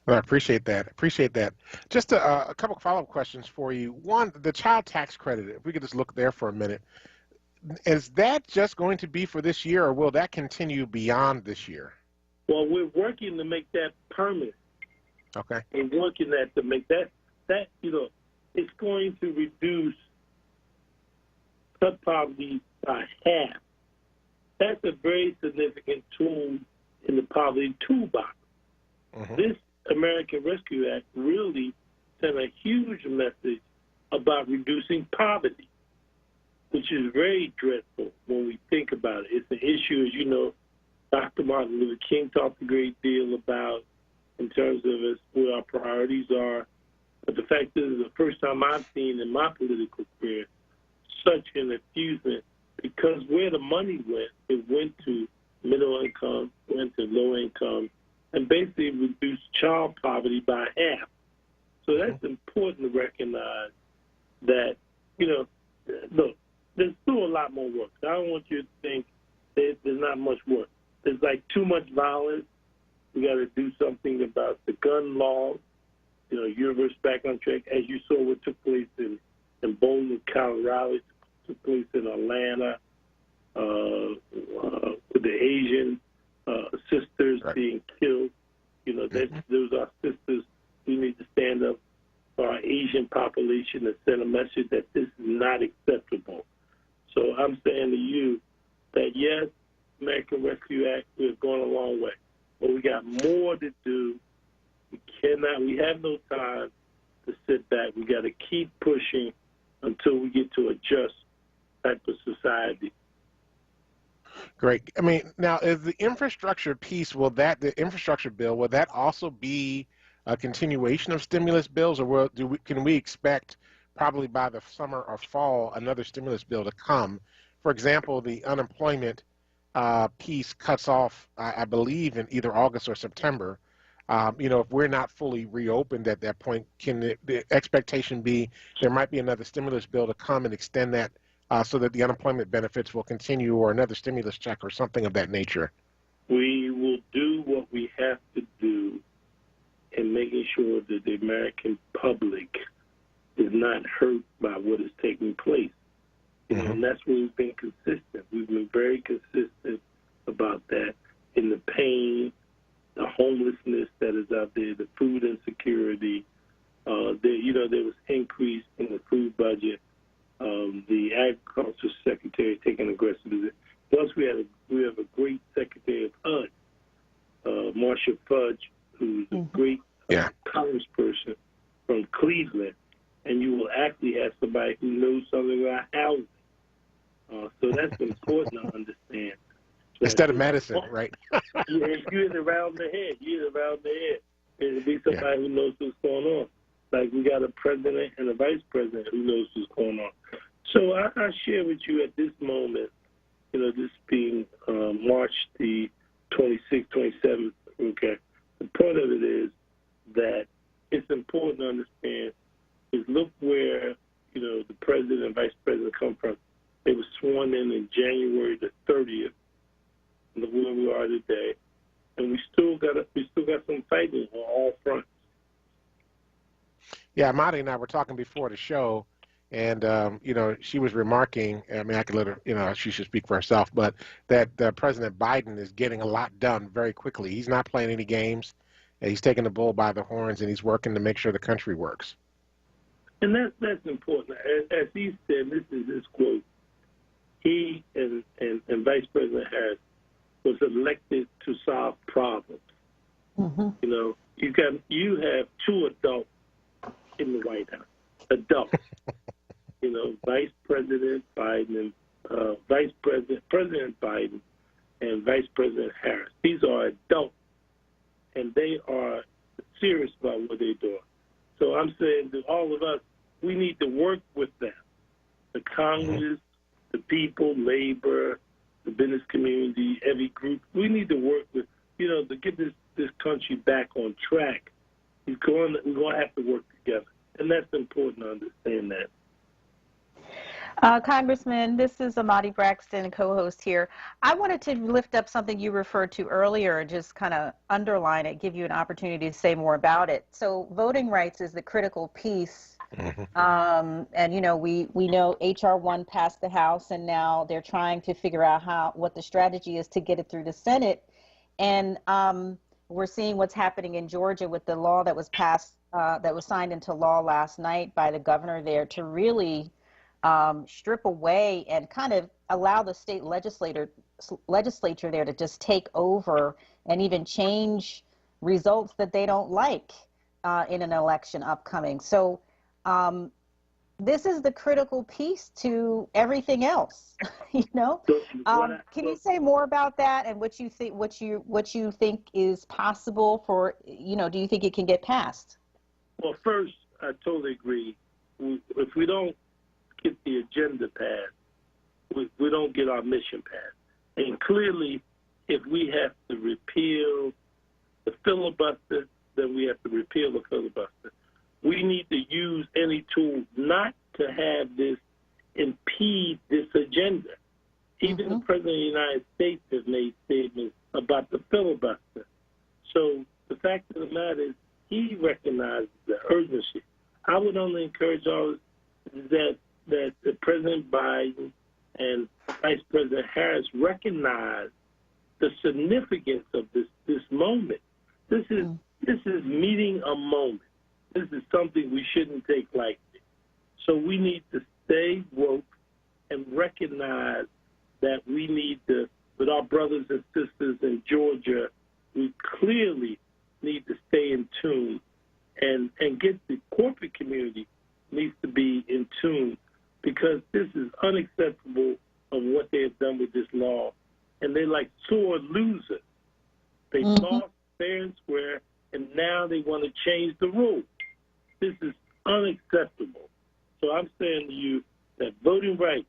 Well, I appreciate that. Just a couple of follow-up questions for you. One, the child tax credit, if we could just look there for a minute. Is that just going to be for this year, or will that continue beyond this year? Well, we're working to make that permanent. Okay. And working that to make that it's going to reduce cut poverty by half. That's a very significant tool in the poverty toolbox. This American Rescue Act really sent a huge message about reducing poverty, which is very dreadful when we think about it. It's an issue, as you know, Dr. Martin Luther King talked a great deal about in terms of what our priorities are. But the fact is, the first time I've seen in my political career such an infusion, because where the money went, it went to middle income, went to low income, and basically reduced child poverty by half. So that's important to recognize that, look, there's still a lot more work. I don't want you to think there's not much work. There's like too much violence. We got to do something about the gun laws. Universe back on track. As you saw what took place in Boulder, Colorado, took place in Atlanta, with the Asian sisters being killed. Those are sisters. We need to stand up for our Asian population and send a message that this is not acceptable. So I'm saying to you that, yes, American Rescue Act, we're going a long way. But we got more to do. We have no time to sit back. We got to keep pushing until we get to a just type of society. Great. I mean, now is the infrastructure piece, the infrastructure bill, will that also be a continuation of stimulus bills, or can we expect probably by the summer or fall another stimulus bill to come? For example, the unemployment piece cuts off, I believe, in either August or September. If we're not fully reopened at that point, can the expectation be there might be another stimulus bill to come and extend that so that the unemployment benefits will continue, or another stimulus check or something of that nature? We will do what we have to do in making sure that the American public is not hurt by what is taking place. And that's where we've been consistent. We've been very consistent about that in the pain, the homelessness that is out there, the food insecurity. There was increase in the food budget. The Agriculture Secretary taking aggressive position. Plus, we have a great Secretary of HUD, Marcia Fudge, who's a great congressperson from Cleveland, and you will actually have somebody who knows something about housing. So that's important to understand. Instead of medicine, right? You hit around the head. It'll be somebody who knows what's going on. Like we got a president and a vice president who knows what's going on. So I share with you at this moment, this being March the 26th, 27th, okay, the point of it is that it's important to understand is look where, the president and vice president come from. They were sworn in January the 30th, and where we are today, and we still got some fighting on all fronts. Yeah, Marty and I were talking before the show, and she was remarking. I mean, I could let her. She should speak for herself, but that President Biden is getting a lot done very quickly. He's not playing any games. And he's taking the bull by the horns, and he's working to make sure the country works. And that's important. As he said, this is his quote. He and Vice President Harris was elected to solve problems. You have two adults in the White House. Adults. Vice President Biden and President Biden and Vice President Harris. These are adults, and they are serious about what they're doing. So I'm saying to all of us, we need to work with them. The Congress, the people, labor, the business community, every group. We need to work with, to get this country back on track. We're going to have to work together. And that's important to understand that. Congressman, this is Amati Braxton, co-host here. I wanted to lift up something you referred to earlier and just kind of underline it, give you an opportunity to say more about it. So voting rights is the critical piece. And, we know H.R. 1 passed the House, and now they're trying to figure out what the strategy is to get it through the Senate. And we're seeing what's happening in Georgia with the law that was passed, that was signed into law last night by the governor there to really strip away and kind of allow the state legislature there to just take over and even change results that they don't like in an election upcoming. So this is the critical piece to everything else. You know, can you say more about that and what you think is possible for, you know, do you think it can get passed? Well, first, I totally agree. If we don't get the agenda passed, we don't get our mission passed. And clearly, if we have to repeal the filibuster, then we have to repeal the filibuster. We need to use any tool not to have this impede this agenda. Even the President of the United States has made statements about the filibuster. So the fact of the matter is he recognizes the urgency. I would only encourage all that the President Biden and Vice President Harris recognize the significance of this moment. This is meeting a moment. This is something we shouldn't take lightly. So we need to stay woke and recognize that we need to, with our brothers and sisters in Georgia, we clearly need to stay in tune and get the corporate community needs to be in tune, because this is unacceptable of what they have done with this law. And they're like sore losers. They lost fair and square, and now they want to change the rules. This is unacceptable. So I'm saying to you that voting rights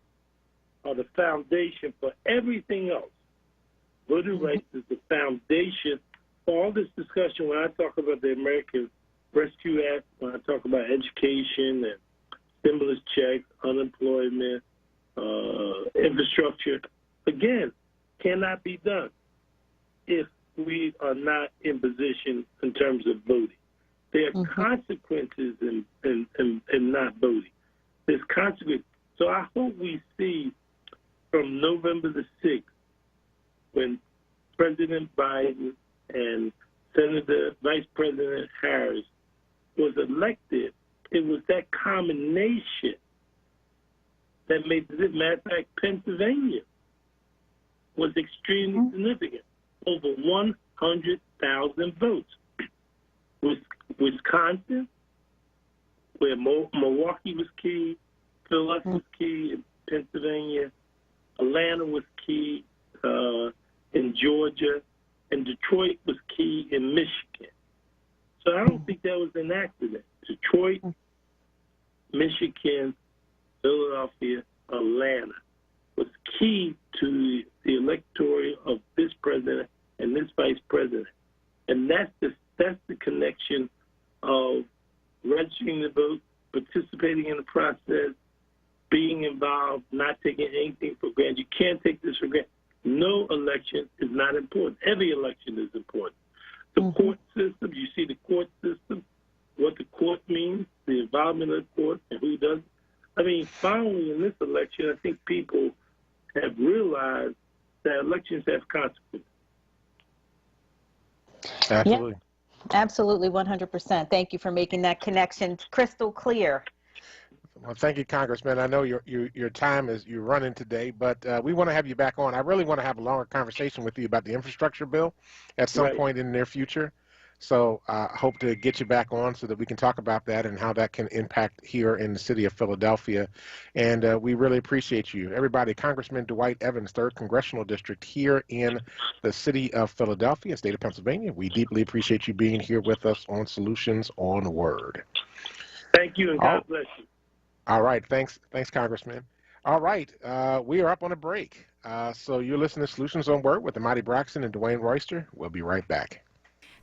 are the foundation for everything else. Voting rights is the foundation for all this discussion. When I talk about the American Rescue Act, when I talk about education and stimulus checks, unemployment, infrastructure, again, cannot be done if we are not in position in terms of voting. There are consequences in not voting. There's consequences. So I hope we see from November the 6th, when President Biden and Vice President Harris was elected, it was that combination that made the difference. Matter of fact, Pennsylvania was extremely significant, over 100,000 votes. Wisconsin, where Milwaukee was key, Philadelphia was key, in Pennsylvania, Atlanta was key in Georgia, and Detroit was key in Michigan. So I don't think that was an accident. Detroit, Michigan, Philadelphia, Atlanta was key to the electorate of this president and this vice president. And that's the connection of registering the vote, participating in the process, being involved, not taking anything for granted. You can't take this for granted. No election is not important. Every election is important. The court system, you see the court system, what the court means, the involvement of the court, and who does. I mean, finally in this election, I think people have realized that elections have consequences. Absolutely. Yep. Absolutely, 100%. Thank you for making that connection crystal clear. Well, thank you, Congressman. I know your time you're running today, but we want to have you back on. I really want to have a longer conversation with you about the infrastructure bill at some point in the near future. So I hope to get you back on so that we can talk about that and how that can impact here in the city of Philadelphia. And we really appreciate you. Everybody, Congressman Dwight Evans, 3rd Congressional District here in the city of Philadelphia, state of Pennsylvania. We deeply appreciate you being here with us on Solutions on WURD. Thank you, and God bless you. All right. Thanks, Congressman. All right. We are up on a break. So you're listening to Solutions on WURD with Amadi Braxton and Dwayne Royster. We'll be right back.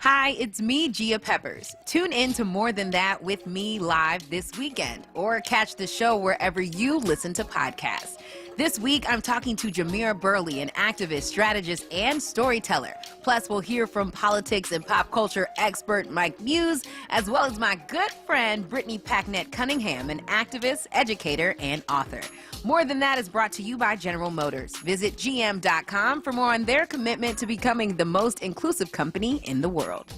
Hi, it's me, Gia Peppers. Tune in to More Than That with me live this weekend, or catch the show wherever you listen to podcasts. This week, I'm talking to Jamira Burley, an activist, strategist, and storyteller. Plus, we'll hear from politics and pop culture expert Mike Muse, as well as my good friend Brittany Packnett Cunningham, an activist, educator, and author. More Than That is brought to you by General Motors. Visit gm.com for more on their commitment to becoming the most inclusive company in the world.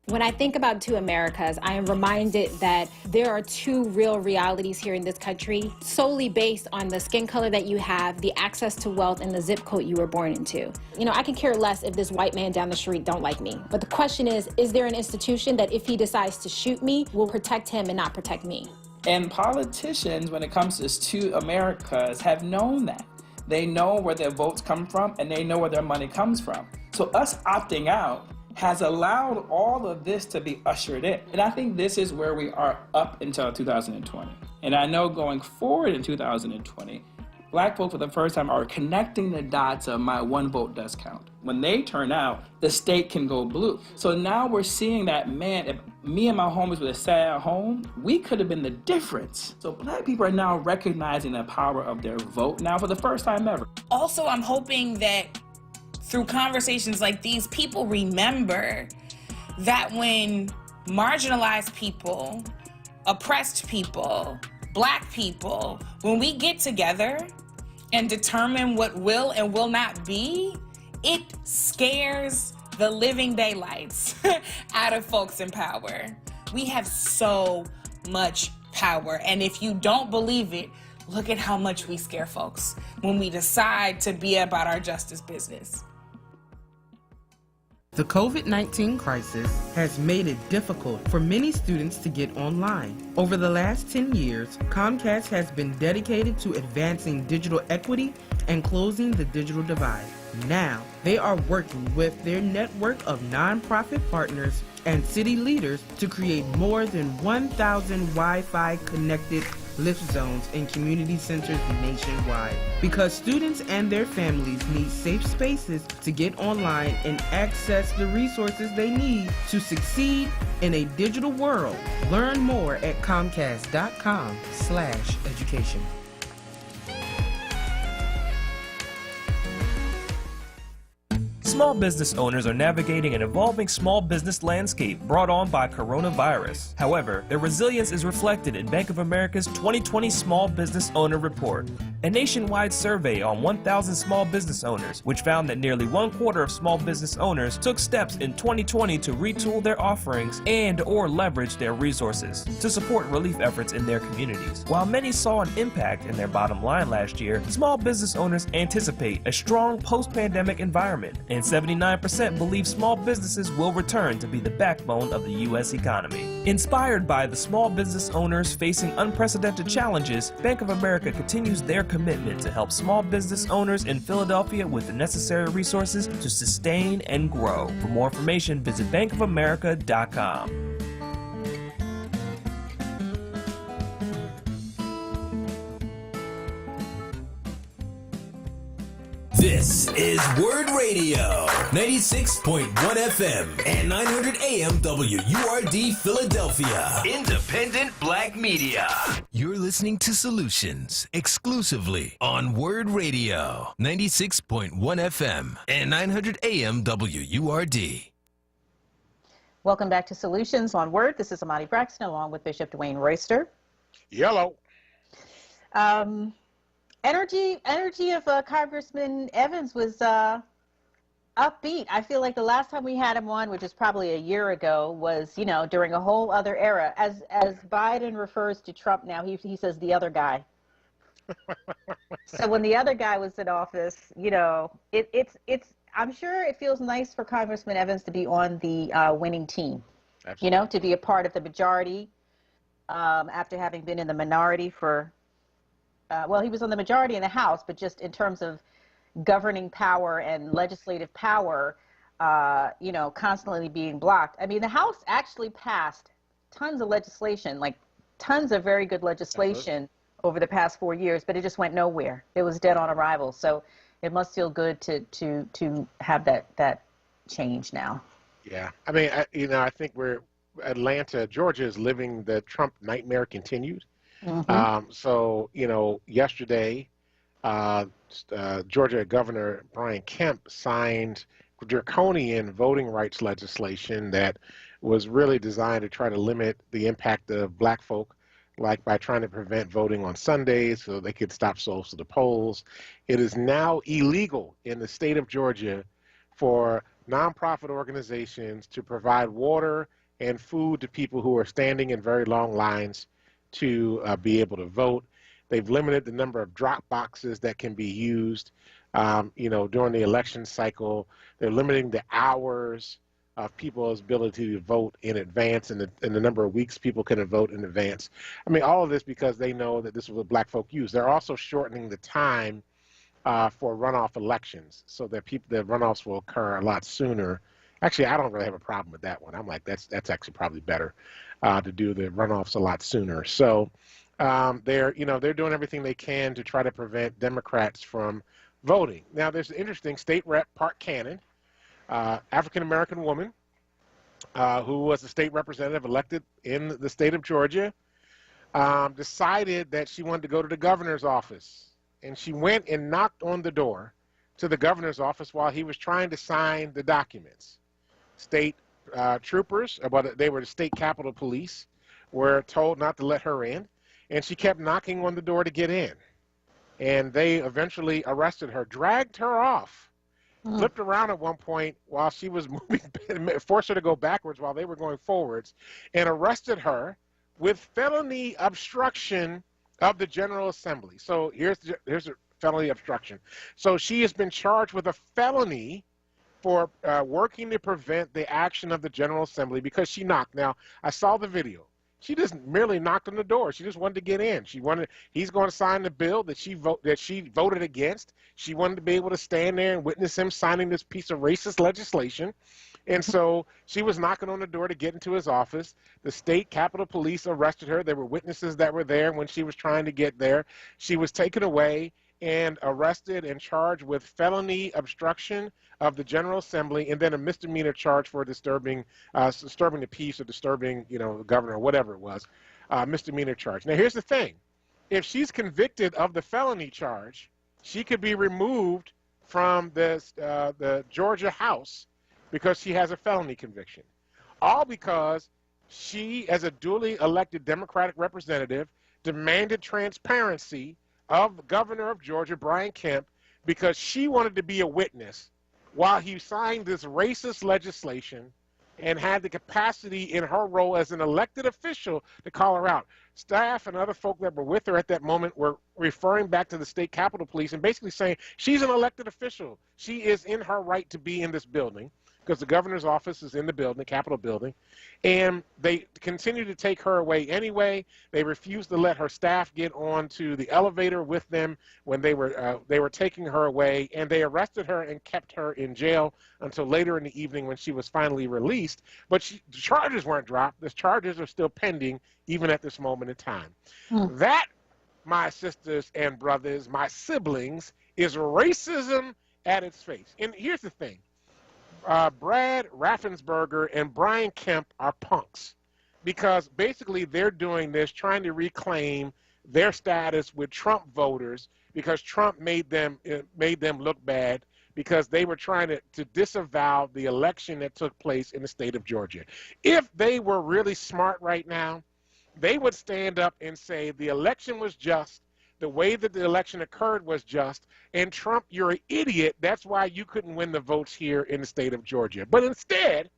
When I think about Two Americas, I am reminded that there are two real realities here in this country, solely based on the skin color that you have, the access to wealth, and the zip code you were born into. You know, I can care less if this white man down the street don't like me. But the question is there an institution that if he decides to shoot me, will protect him and not protect me? And politicians, when it comes to Two Americas, have known that. They know where their votes come from, and they know where their money comes from. So us opting out has allowed all of this to be ushered in. And I think this is where we are up until 2020. And I know going forward in 2020, Black folk for the first time are connecting the dots of my one vote does count. When they turn out, the state can go blue. So now we're seeing that, man, if me and my homies would have sat at home, we could have been the difference. So Black people are now recognizing the power of their vote now for the first time ever. Also, I'm hoping that through conversations like these, people remember that when marginalized people, oppressed people, Black people, when we get together and determine what will and will not be, it scares the living daylights out of folks in power. We have so much power, and if you don't believe it, look at how much we scare folks when we decide to be about our justice business. The COVID-19 crisis has made it difficult for many students to get online. Over the last 10 years, Comcast has been dedicated to advancing digital equity and closing the digital divide. Now, they are working with their network of nonprofit partners and city leaders to create more than 1,000 Wi-Fi connected lift zones in community centers nationwide. Because students and their families need safe spaces to get online and access the resources they need to succeed in a digital world. Learn more at comcast.com/education. Small business owners are navigating an evolving small business landscape brought on by coronavirus. However, their resilience is reflected in Bank of America's 2020 Small Business Owner Report, a nationwide survey on 1,000 small business owners, which found that nearly 1/4 of small business owners took steps in 2020 to retool their offerings and/or leverage their resources to support relief efforts in their communities. While many saw an impact in their bottom line last year, small business owners anticipate a strong post-pandemic environment, and 79% believe small businesses will return to be the backbone of the U.S. economy. Inspired by the small business owners facing unprecedented challenges, Bank of America continues their commitment to help small business owners in Philadelphia with the necessary resources to sustain and grow. For more information, visit bankofamerica.com. This is WURD Radio, 96.1 FM and 900 AM WURD Philadelphia. Independent Black Media. You're listening to Solutions exclusively on WURD Radio, 96.1 FM and 900 AM WURD. Welcome back to Solutions on WURD. This is Amani Braxton along with Bishop Dwayne Royster. Yellow. Energy of Congressman Evans was upbeat. I feel like the last time we had him on, which is probably a year ago, was, you know, during a whole other era. As Biden refers to Trump now, he says the other guy. So when the other guy was in office, you know, it's I'm sure it feels nice for Congressman Evans to be on the winning team. Absolutely. You know, to be a part of the majority after having been in the minority for well, he was on the majority in the House, but just in terms of governing power and legislative power, you know, constantly being blocked. I mean, the House actually passed tons of legislation, like tons of very good legislation over the past 4 years, but it just went nowhere. It was dead on arrival. So it must feel good to have that change now. Yeah. I mean, I think Atlanta, Georgia is living the Trump nightmare continued. Mm-hmm. So, you know, yesterday, Georgia Governor Brian Kemp signed draconian voting rights legislation that was really designed to try to limit the impact of black folk, like by trying to prevent voting on Sundays so they could stop souls to the polls. It is now illegal in the state of Georgia for nonprofit organizations to provide water and food to people who are standing in very long lines to be able to vote. They've limited the number of drop boxes that can be used, during the election cycle. They're limiting the hours of people's ability to vote in advance and the number of weeks people can vote in advance. I mean, all of this because they know that this is what black folk use. They're also shortening the time for runoff elections so that the runoffs will occur a lot sooner. Actually, I don't really have a problem with that one. I'm like, that's actually probably better to do the runoffs a lot sooner. So they're doing everything they can to try to prevent Democrats from voting. Now, there's an interesting state rep, Park Cannon, African-American woman who was a state representative elected in the state of Georgia, decided that she wanted to go to the governor's office. And she went and knocked on the door to the governor's office while he was trying to sign the documents. State troopers, they were the state capitol police, were told not to let her in. And she kept knocking on the door to get in. And they eventually arrested her, dragged her off, flipped around at one point while she was moving, forced her to go backwards while they were going forwards, and arrested her with felony obstruction of the General Assembly. So here's a felony obstruction. So she has been charged with a felony for working to prevent the action of the General Assembly because she knocked. Now, I saw the video. She just merely knocked on the door. She just wanted to get in. He's going to sign the bill that she voted against. She wanted to be able to stand there and witness him signing this piece of racist legislation. And so she was knocking on the door to get into his office. The state capitol police arrested her. There were witnesses that were there when she was trying to get there. She was taken away and arrested and charged with felony obstruction of the General Assembly, and then a misdemeanor charge for disturbing the peace or disturbing, the governor or whatever it was, misdemeanor charge. Now, here's the thing. If she's convicted of the felony charge, she could be removed from the Georgia House because she has a felony conviction. All because she, as a duly elected Democratic representative, demanded transparency of the governor of Georgia, Brian Kemp, because she wanted to be a witness while he signed this racist legislation and had the capacity in her role as an elected official to call her out. Staff and other folk that were with her at that moment were referring back to the state capitol police and basically saying she's an elected official. She is in her right to be in this building because the governor's office is in the building, the Capitol building, and they continue to take her away anyway. They refused to let her staff get onto the elevator with them when they were taking her away, and they arrested her and kept her in jail until later in the evening when she was finally released. But the charges weren't dropped. The charges are still pending even at this moment in time. That, my sisters and brothers, my siblings, is racism at its face. And here's the thing. Brad Raffensperger and Brian Kemp are punks because basically they're doing this trying to reclaim their status with Trump voters because Trump made them look bad because they were trying to disavow the election that took place in the state of Georgia. If they were really smart right now, they would stand up and say the election was just, the way that the election occurred was just, and Trump, you're an idiot. That's why you couldn't win the votes here in the state of Georgia. But instead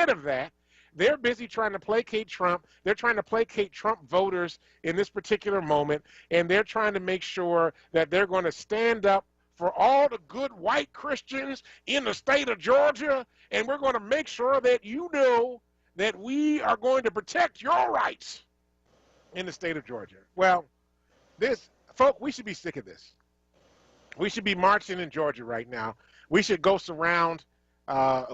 of that, they're busy trying to placate Trump. They're trying to placate Trump voters in this particular moment, and they're trying to make sure that they're going to stand up for all the good white Christians in the state of Georgia, and we're going to make sure that you know that we are going to protect your rights in the state of Georgia. Well, we should be sick of this. We should be marching in Georgia right now. We should go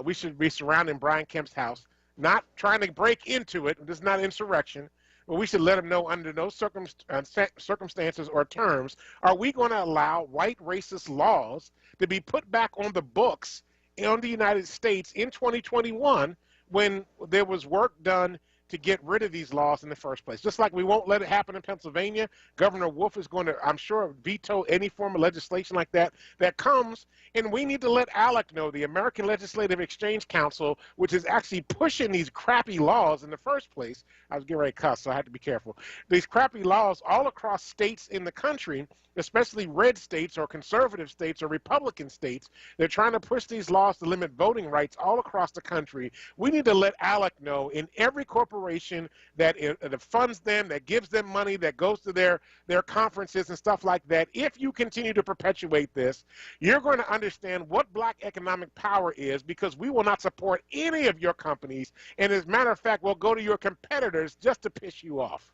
we should be surrounding Brian Kemp's house, not trying to break into it. This is not insurrection, but we should let him know under no circumstances or terms are we going to allow white racist laws to be put back on the books in the United States in 2021 when there was work done to get rid of these laws in the first place. Just like we won't let it happen in Pennsylvania, Governor Wolf is going to, I'm sure, veto any form of legislation like that comes, and we need to let ALEC know, the American Legislative Exchange Council, which is actually pushing these crappy laws in the first place. I was getting ready to cuss, so I had to be careful. These crappy laws all across states in the country, especially red states or conservative states or Republican states, they're trying to push these laws to limit voting rights all across the country. We need to let ALEC know, in every corporation that funds them, that gives them money, that goes to their conferences and stuff like that, if you continue to perpetuate this, you're going to understand what black economic power is, because we will not support any of your companies, and as a matter of fact, we'll go to your competitors just to piss you off.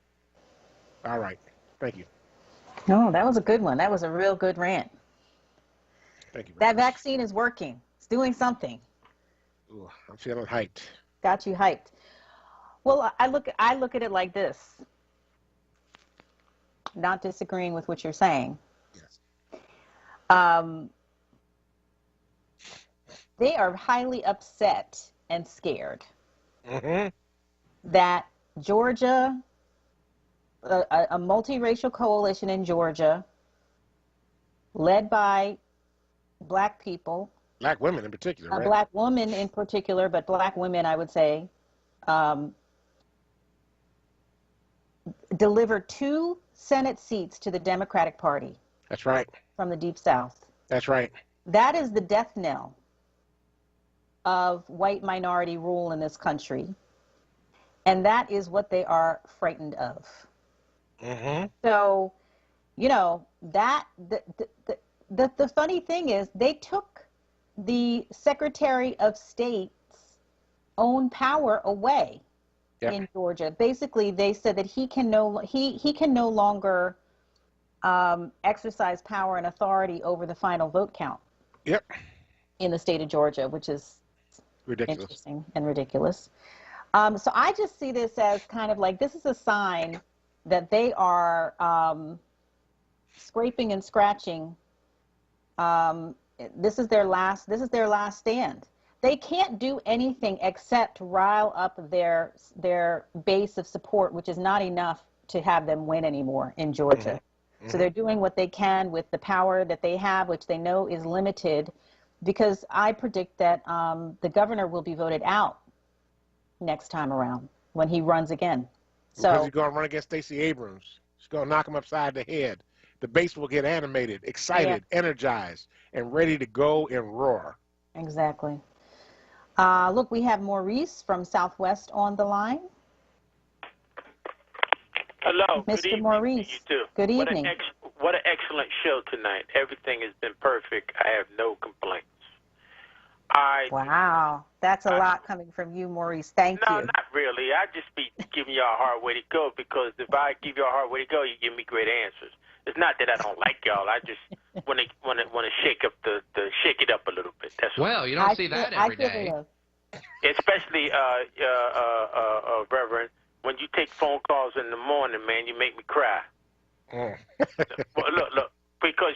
All right. Thank you. No, that was a good one. That was a real good rant. Thank you. That vaccine is working. It's doing something. Ooh, I'm feeling hyped. Got you hyped. Well, I look at it like this. Not disagreeing with what you're saying. Yes. They are highly upset and scared Mm-hmm. that Georgia, a multiracial coalition in Georgia, led by black people, Black women in particular, right? Black women in particular, but black women, I would say, delivered 2 Senate seats to the Democratic Party. That's right. From the Deep South. That's right. That is the death knell of white minority rule in this country. And that is what they are frightened of. Mm-hmm. So, you know, that the funny thing is they took the Secretary of State's own power away in Georgia. Basically, they said that he can no longer exercise power and authority over the final vote count. Yep. In the state of Georgia, which is ridiculous. Interesting and ridiculous. So I just see this as kind of like, this is a sign that they are scraping and scratching. This is their last stand. They can't do anything except rile up their base of support, which is not enough to have them win anymore in Georgia. Mm-hmm. So they're doing what they can with the power that they have, which they know is limited, because I predict that the governor will be voted out next time around when he runs again. Because he's going to run against Stacey Abrams. She's going to knock him upside the head. The base will get animated, excited, energized, and ready to go and roar. Exactly. Look, we have Maurice from Southwest on the line. Hello. Mr. Good evening. Maurice. You too. Good evening. What an excellent show tonight. Everything has been perfect. I have no complaints. Wow. That's a lot coming from you, Maurice. Thank you. No, not really. I just be giving y'all a hard way to go, because if I give you a hard way to go, you give me great answers. It's not that I don't like y'all. I just want to shake up shake it up a little bit. That's well, you don't see that every day. Especially, Reverend, when you take phone calls in the morning, man, you make me cry. Well, look, because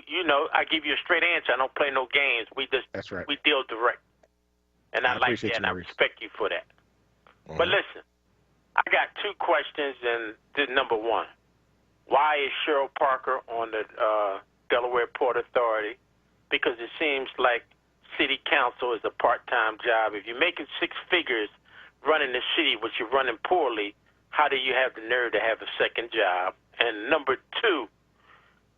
you know, I give you a straight answer. I don't play no games. That's right. We deal direct, and I like that, and I respect you for that. Mm-hmm. But listen, I got 2 questions, and this is number 1. Why is Cheryl Parker on the Delaware Port Authority? Because it seems like city council is a part-time job. If you're making 6 figures running the city, which you're running poorly, how do you have the nerve to have a second job? And number 2,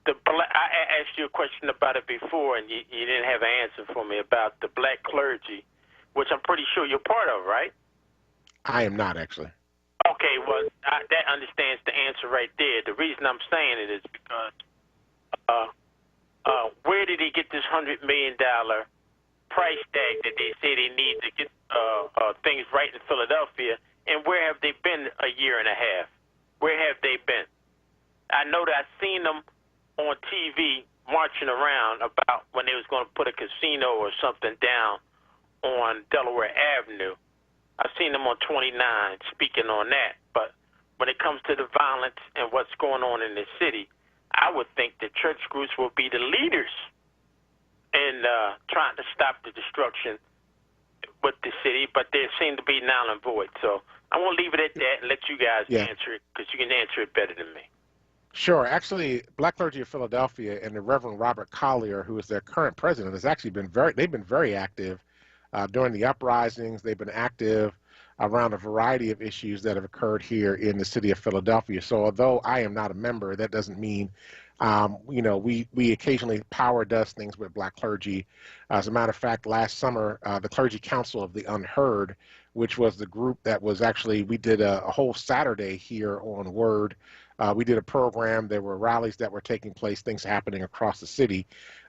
I asked you a question about it before, and you didn't have an answer for me about the black clergy, which I'm pretty sure you're part of, right? I am not, actually. Okay, well, that understands the answer right there. The reason I'm saying it is because where did he get this $100 million price tag that they say they need to get things right in Philadelphia, and where have they been a year and a half? Where have they been? I know that I've seen them on TV marching around about when they was going to put a casino or something down on Delaware Avenue. I've seen them on 29 speaking on that. But when it comes to the violence and what's going on in the city, I would think the church groups will be the leaders in trying to stop the destruction with the city, but they seem to be null and void. So I won't leave it at that and let you guys answer it, because you can answer it better than me. Sure. Actually, Black Clergy of Philadelphia and the Reverend Robert Collier, who is their current president, has actually been they've been very active during the uprisings. They've been active around a variety of issues that have occurred here in the city of Philadelphia. So although I am not a member, that doesn't mean, we occasionally Power does things with Black clergy. As a matter of fact, last summer, the Clergy Council of the onWURD, which was the group that was actually, we did a whole Saturday here on WURD. We did a program. There were rallies that were taking place, things happening across the city.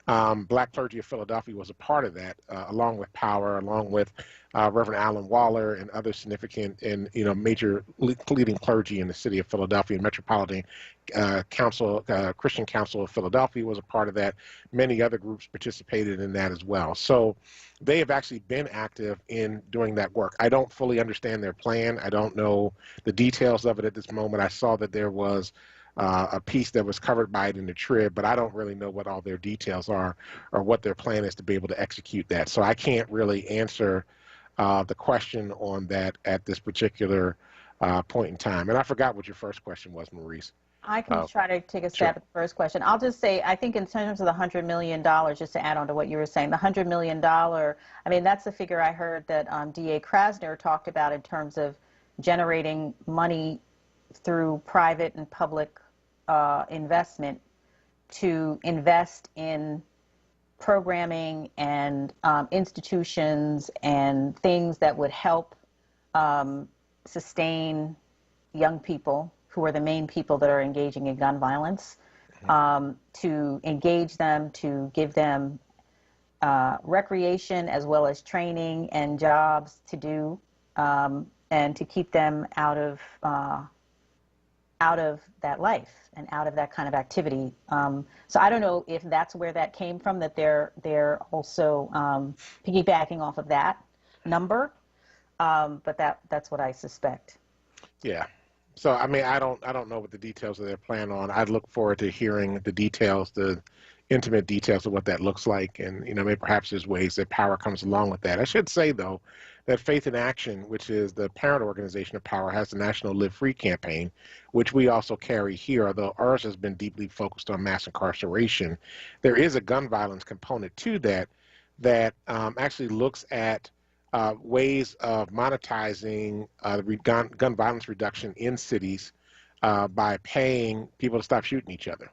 Black Clergy of Philadelphia was a part of that, along with Power, along with Reverend Alan Waller and other significant and major leading clergy in the city of Philadelphia. Metropolitan Christian Council of Philadelphia was a part of that. Many other groups participated in that as well. So they have actually been active in doing that work. I don't fully understand their plan. I don't know the details of it at this moment. I saw that there was a piece that was covered by it in the Trib, but I don't really know what all their details are or what their plan is to be able to execute that. So I can't really answer the question on that at this particular point in time. And I forgot what your first question was, Maurice. I can try to take a stab at the first question. I'll just say, I think in terms of the $100 million, just to add on to what you were saying, the $100 million, I mean, that's the figure I heard that D.A. Krasner talked about in terms of generating money through private and public investment to invest in programming and institutions and things that would help sustain young people who are the main people that are engaging in gun violence, to engage them, to give them recreation as well as training and jobs to do, and to keep them out of that life and out of that kind of activity. So I don't know if that's where that came from, that they're also piggybacking off of that number, but that's what I suspect. Yeah. So I mean, I don't know what the details of their plan on. I'd look forward to hearing the details, the intimate details of what that looks like, and maybe perhaps there's ways that Power comes along with that. I should say though that Faith in Action, which is the parent organization of Power, has the National Live Free campaign, which we also carry here, although ours has been deeply focused on mass incarceration. There is a gun violence component to that actually looks at ways of monetizing gun violence reduction in cities by paying people to stop shooting each other.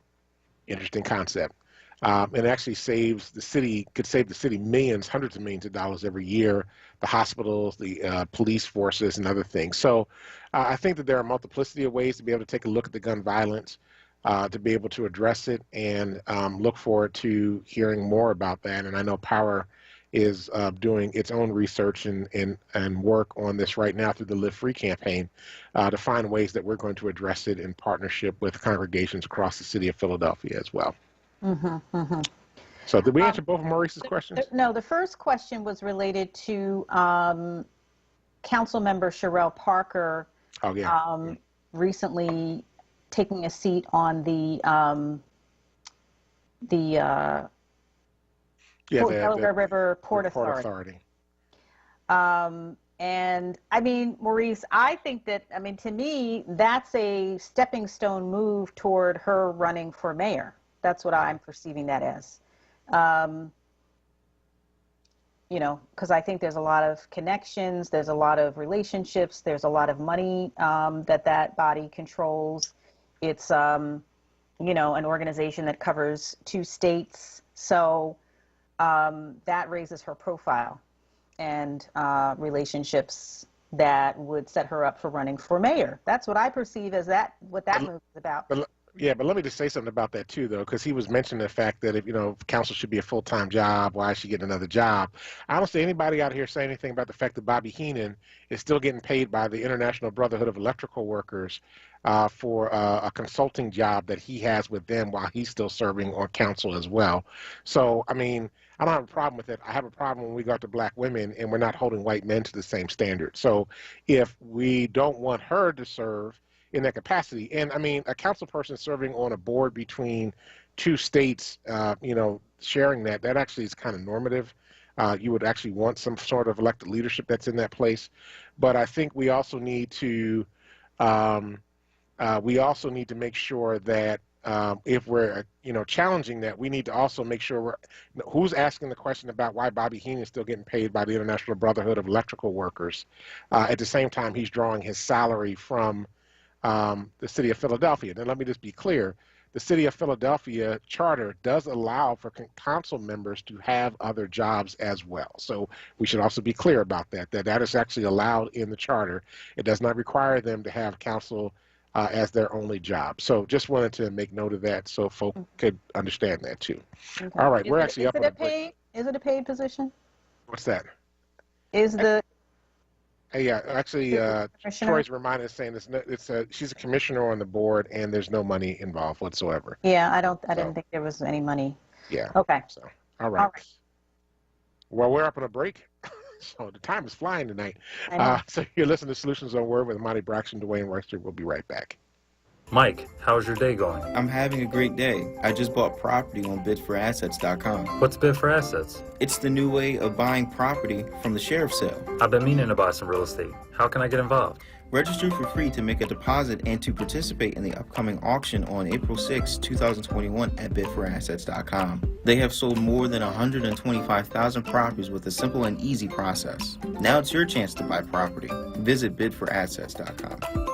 Interesting concept. It actually could save the city millions, hundreds of millions of dollars every year, the hospitals, the police forces, and other things. So I think that there are a multiplicity of ways to be able to take a look at the gun violence, to be able to address it, and look forward to hearing more about that. And I know Power is doing its own research and work on this right now through the Live Free campaign to find ways that we're going to address it in partnership with congregations across the city of Philadelphia as well. Mm-hmm, mm-hmm. So did we answer both of Maurice's questions? No, the first question was related to Council Member Sherelle Parker recently taking a seat on the Delaware River Port Authority. And I mean, Maurice, I think that, to me, that's a stepping stone move toward her running for mayor. That's what I'm perceiving that as. Because I think there's a lot of connections, there's a lot of relationships, there's a lot of money that body controls. It's, an organization that covers 2 states. So that raises her profile and relationships that would set her up for running for mayor. That's what I perceive as what that move is about. But let me just say something about that too, though, because he was mentioning the fact that if council should be a full-time job, why is she getting another job? I don't see anybody out here say anything about the fact that Bobby Heenan is still getting paid by the International Brotherhood of Electrical Workers for a consulting job that he has with them while he's still serving on council as well. So, I don't have a problem with it. I have a problem when we go to black women and we're not holding white men to the same standard. So if we don't want her to serve in that capacity, and a council person serving on a board between 2 states, sharing that actually is kind of normative. you would actually want some sort of elected leadership that's in that place. But I think we also need to make sure that if we're challenging that, we need to also make sure who's asking the question about why Bobby Heenan is still getting paid by the International Brotherhood of Electrical Workers. At the same time, he's drawing his salary from the city of Philadelphia. Then let me just be clear. The city of Philadelphia charter does allow for council members to have other jobs as well. So we should also be clear about that that is actually allowed in the charter. It does not require them to have council as their only job. So just wanted to make note of that so folk could understand that too. Okay. All right, we're actually up on a break. Is it a paid position? What's that? Is the Yeah, actually, Troy's reminded us saying she's a commissioner on the board, and there's no money involved whatsoever. Yeah, I didn't think there was any money. Yeah. Okay. So, all right. Well, we're up on a break, so the time is flying tonight. So you're listening to Solutions on Word with Monty Braxton, Dwayne Royster. We'll be right back. Mike, how's your day going? I'm having a great day. I just bought property on bidforassets.com. What's Bid for Assets? It's the new way of buying property from the sheriff's sale. I've been meaning to buy some real estate. How can I get involved? Register for free to make a deposit and to participate in the upcoming auction on April 6, 2021 at bidforassets.com. They have sold more than 125,000 properties with a simple and easy process. Now it's your chance to buy property. Visit bidforassets.com.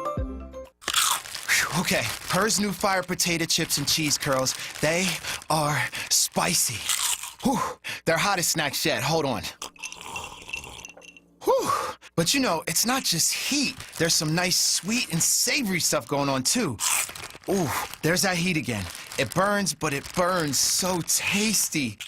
Okay, Her's new fire potato chips and cheese curls, they are spicy. Whew, they're hottest snacks yet, hold on. Whew, but it's not just heat. There's some nice sweet and savory stuff going on too. Ooh, there's that heat again. It burns, but it burns so tasty.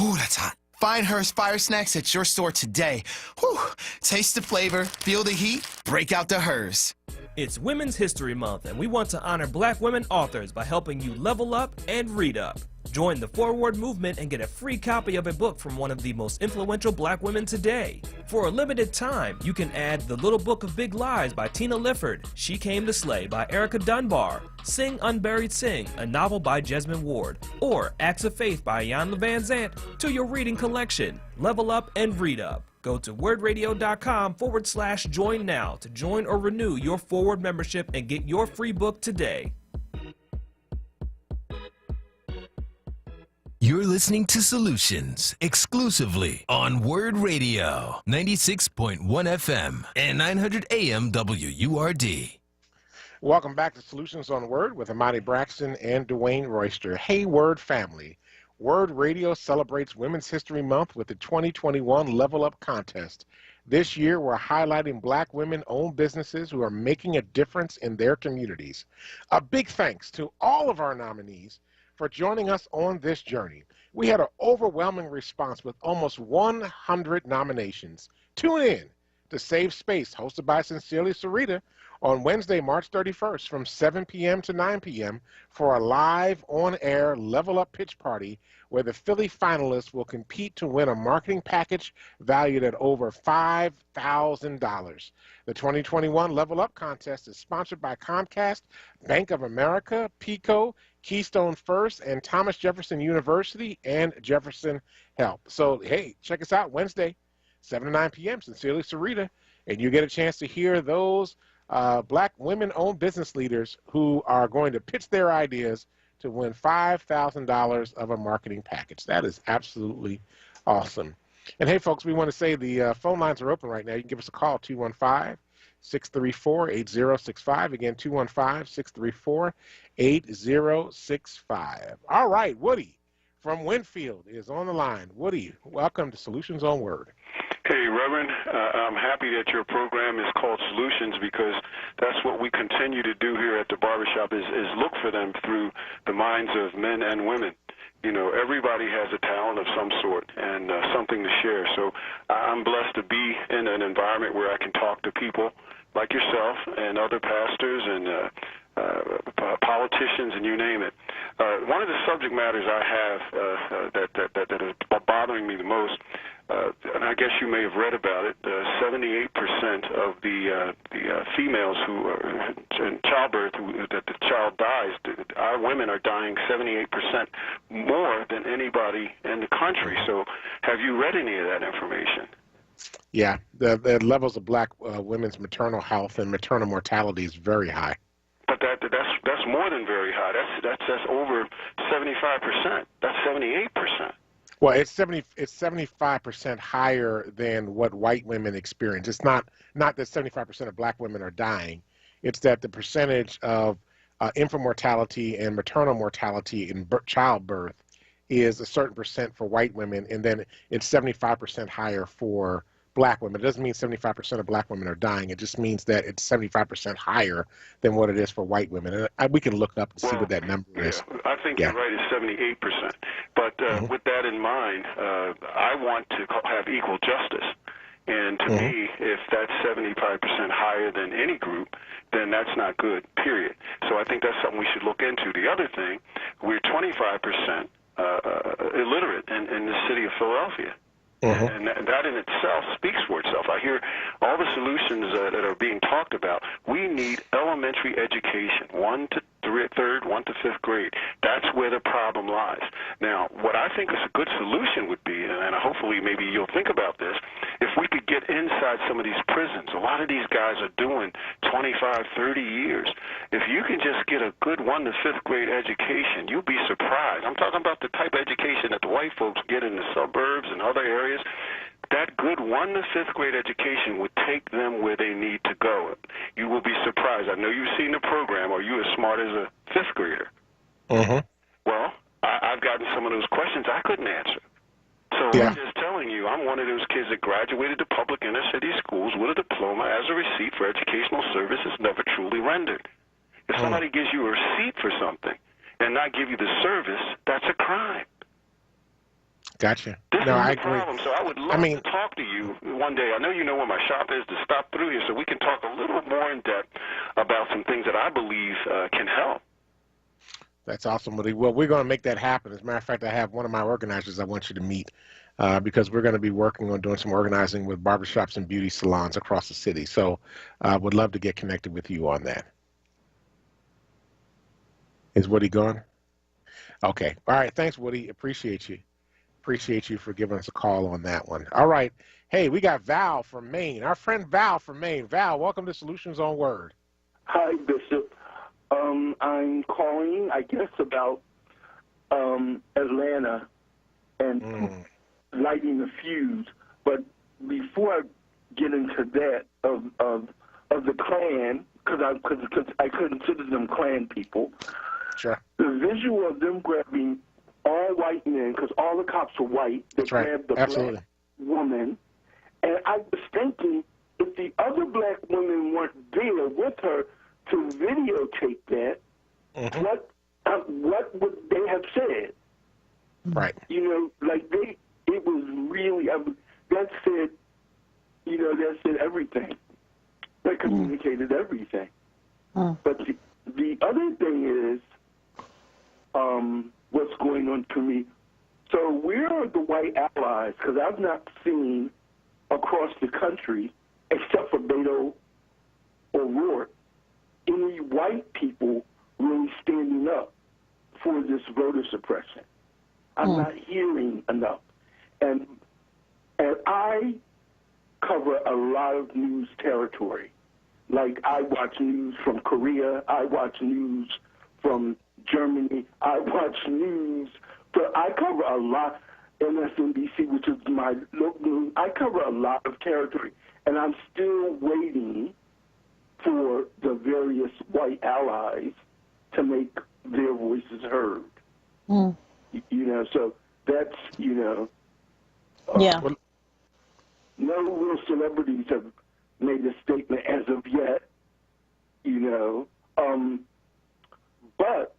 Ooh, that's hot. Find Her's Fire Snacks at your store today. Whew, taste the flavor, feel the heat, break out the Her's. It's Women's History Month, and we want to honor Black women authors by helping you level up and read up. Join the Forward movement and get a free copy of a book from one of the most influential Black women today. For a limited time, you can add The Little Book of Big Lies by Tina Lifford, She Came to Slay by Erica Dunbar, Sing Unburied Sing, a novel by Jesmyn Ward, or Acts of Faith by Iyanla Vanzant to your reading collection. Level up and read up. Go to wordradio.com/join now to join or renew your Forward membership and get your free book today. You're listening to Solutions exclusively on WURD Radio, 96.1 FM and 900 AM WURD. Welcome back to Solutions on WURD with Amani Braxton and Dwayne Royster. Hey, WURD family. WURD Radio celebrates Women's History Month with the 2021 Level Up Contest. This year, we're highlighting Black women-owned businesses who are making a difference in their communities. A big thanks to all of our nominees for joining us on this journey. We had an overwhelming response with almost 100 nominations. Tune in to Save Space, hosted by Sincerely Sarita, on Wednesday, March 31st from 7 p.m. to 9 p.m. for a live on-air Level Up pitch party where the Philly finalists will compete to win a marketing package valued at over $5,000. The 2021 Level Up contest is sponsored by Comcast, Bank of America, PECO, Keystone First, and Thomas Jefferson University and Jefferson Health. So, hey, check us out Wednesday, 7 to 9 p.m., Sincerely Sarita, and you get a chance to hear those Black women-owned business leaders who are going to pitch their ideas to win $5,000 of a marketing package. That is absolutely awesome. And hey, folks, we want to say the phone lines are open right now. You can give us a call, 215-634-8065. Again, 215-634-8065. All right, Woody from Winfield is on the line. Woody, welcome to Solutions on WURD. Hey, Reverend, I'm happy that your program is called Solutions because that's what we continue to do here at the barbershop is look for them through the minds of men and women. Everybody has a talent of some sort and something to share. So I'm blessed to be in an environment where I can talk to people like yourself and other pastors and politicians and you name it. One of the subject matters I have that is bothering me the most and I guess you may have read about it, 78% of the females who are in childbirth, that the child dies, our women are dying 78% more than anybody in the country. So have you read any of that information? Yeah, the levels of black women's maternal health and maternal mortality is very high. But that's more than very high. That's over 75%. That's 78%. Well, it's 75% higher than what white women experience. It's not that 75% of black women are dying. It's that the percentage of infant mortality and maternal mortality in childbirth is a certain percent for white women, and then it's 75% higher for black women. It doesn't mean 75% of black women are dying. It just means that it's 75% higher than what it is for white women. And we can look up and see what that number is. I think you're right. It's 78%. But with that in mind, I want to have equal justice. And to me, if that's 75% higher than any group, then that's not good, period. So I think that's something we should look into. The other thing, we're 25% illiterate in the city of Philadelphia. And that in itself speaks for itself. I hear all the solutions that are being talked about. We need elementary education, 1 to 3rd, 1 to 5th grade. That's where the problem lies. Now, what I think is a good solution would be, and hopefully maybe you'll think about this, if we could get inside some of these prisons. A lot of these guys are doing 25, 30 years. If you can just get a good 1 to 5th grade education, you'll be surprised. I'm talking about the type of education that the white folks get in the suburbs and other areas. That good 1 to 5th grade education would take them where they need to go. You will be surprised. I know you've seen the program. Are you as smart as a 5th grader? Well, I've gotten some of those questions I couldn't answer. So I'm just telling you, I'm one of those kids that graduated to public inner city schools with a diploma as a receipt for educational services never truly rendered. If somebody gives you a receipt for something and not give you the service, that's a crime. Gotcha. This is I the agree. problem. So I would love to talk to you one day. I know you know where my shop is, to stop through here so we can talk a little more in depth about some things that I believe can help. That's awesome, Woody. Well, we're going to make that happen. As a matter of fact, I have one of my organizers I want you to meet because we're going to be working on doing some organizing with barbershops and beauty salons across the city. So I would love to get connected with you on that. Is Woody gone? Okay. All right. Thanks, Woody. Appreciate you. Appreciate you for giving us a call on that one. All right. Hey, we got Val from Maine. Our friend Val from Maine. Val, welcome to Solutions on Word. Hi, Bishop. I'm calling, I guess, about Atlanta and lighting the fuse. But before I get into that of the Klan, because I consider them Klan people, sure. The visual of them grabbing all white men, because all the cops are white, they grabbed the black woman, and I was thinking, if the other black women weren't there with her to videotape that, what would they have said? Right. You know, like it was really, that said everything. That communicated everything. But the other thing is, what's going on for me. So where are the white allies? Because I've not seen across the country, except for Beto O'Rourke, any white people really standing up for this voter suppression. I'm not hearing enough. And I cover a lot of news territory. Like, I watch news from Korea, I watch news from Germany, I watch news, but I cover a lot, MSNBC, which is my local news. I cover a lot of territory, and I'm still waiting for the various white allies to make their voices heard. You know, so that's, you know. No real celebrities have made a statement as of yet, you know. But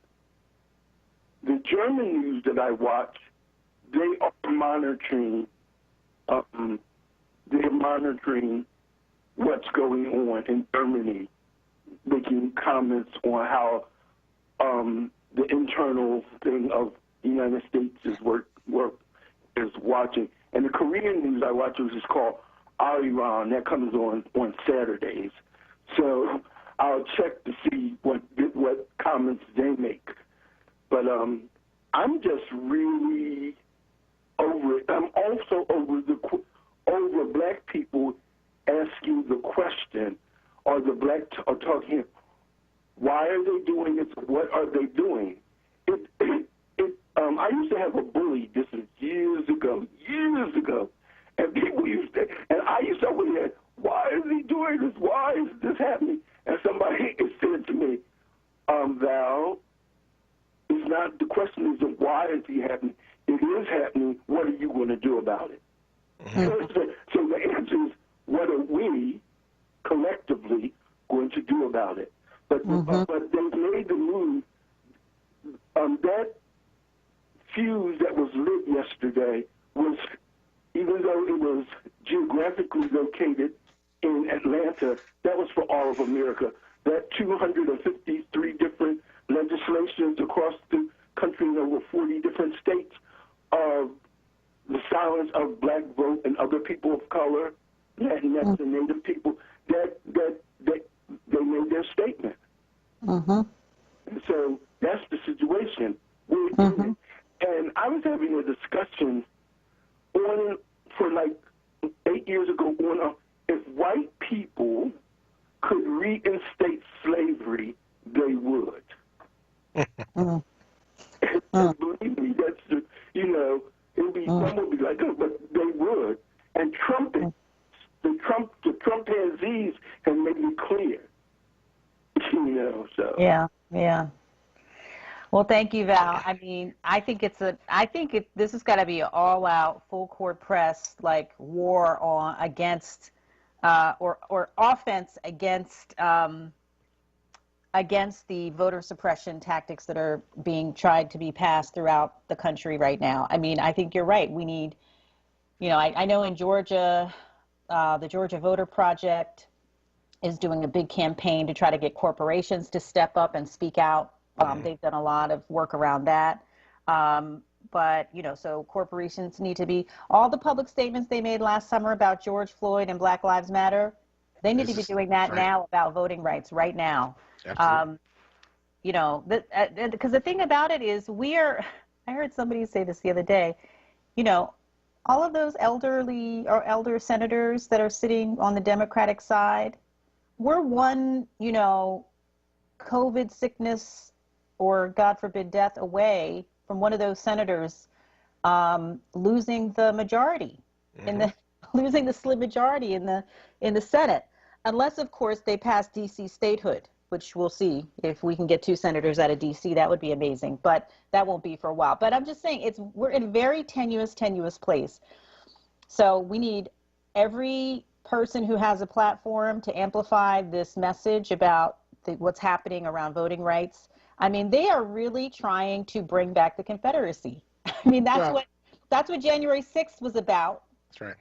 the German news that I watch, they are monitoring. They're monitoring what's going on in Germany, making comments on how the internal thing of the United States is watching. And the Korean news I watch, which is called Iran, that comes on Saturdays. So I'll check to see what comments they make. But I'm just really over it. I'm also over black people asking the question, or talking, why are they doing this? What are they doing? I used to have a bully, this is years ago, and people and I used to always say, why is he doing this? Why is this happening? And somebody said to me, Val, it's not, the question isn't why is he happening? It is happening. What are you going to do about it? So the answer is, what are we collectively going to do about it? But they've made the move. That fuse that was lit yesterday was, even though it was geographically located in Atlanta, that was for all of America. That 253 different legislations across the country in over 40 different states of the silence of black vote and other people of color, Latinx and Native people, that they made their statement. And so that's the situation. And I was having a discussion for like 8 years ago on if white people could reinstate slavery, they would. And believe me, that's some would be like, oh, but they would. And the Trumpanzees have made it clear. So. Yeah. Well, thank you, Val. I mean, I think this has got to be an all-out, full-court press, like war against or offense against the voter suppression tactics that are being tried to be passed throughout the country right now. I mean, I think you're right. We need, I know in Georgia, the Georgia Voter Project is doing a big campaign to try to get corporations to step up and speak out. They've done a lot of work around that. But, so corporations need to be, all the public statements they made last summer about George Floyd and Black Lives Matter, they need to be doing that now about voting rights right now. Absolutely. Because the thing about it is I heard somebody say this the other day, all of those elder senators that are sitting on the Democratic side, we're one, COVID sickness or, God forbid, death away from one of those senators losing the majority, losing the slim majority in the Senate, unless, of course, they pass D.C. statehood, which we'll see. If we can get 2 senators out of D.C., that would be amazing, but that won't be for a while. But I'm just saying, we're in a very tenuous place. So we need every person who has a platform to amplify this message about what's happening around voting rights. I mean, they are really trying to bring back the Confederacy. I mean, that's what January 6th was about. That's right.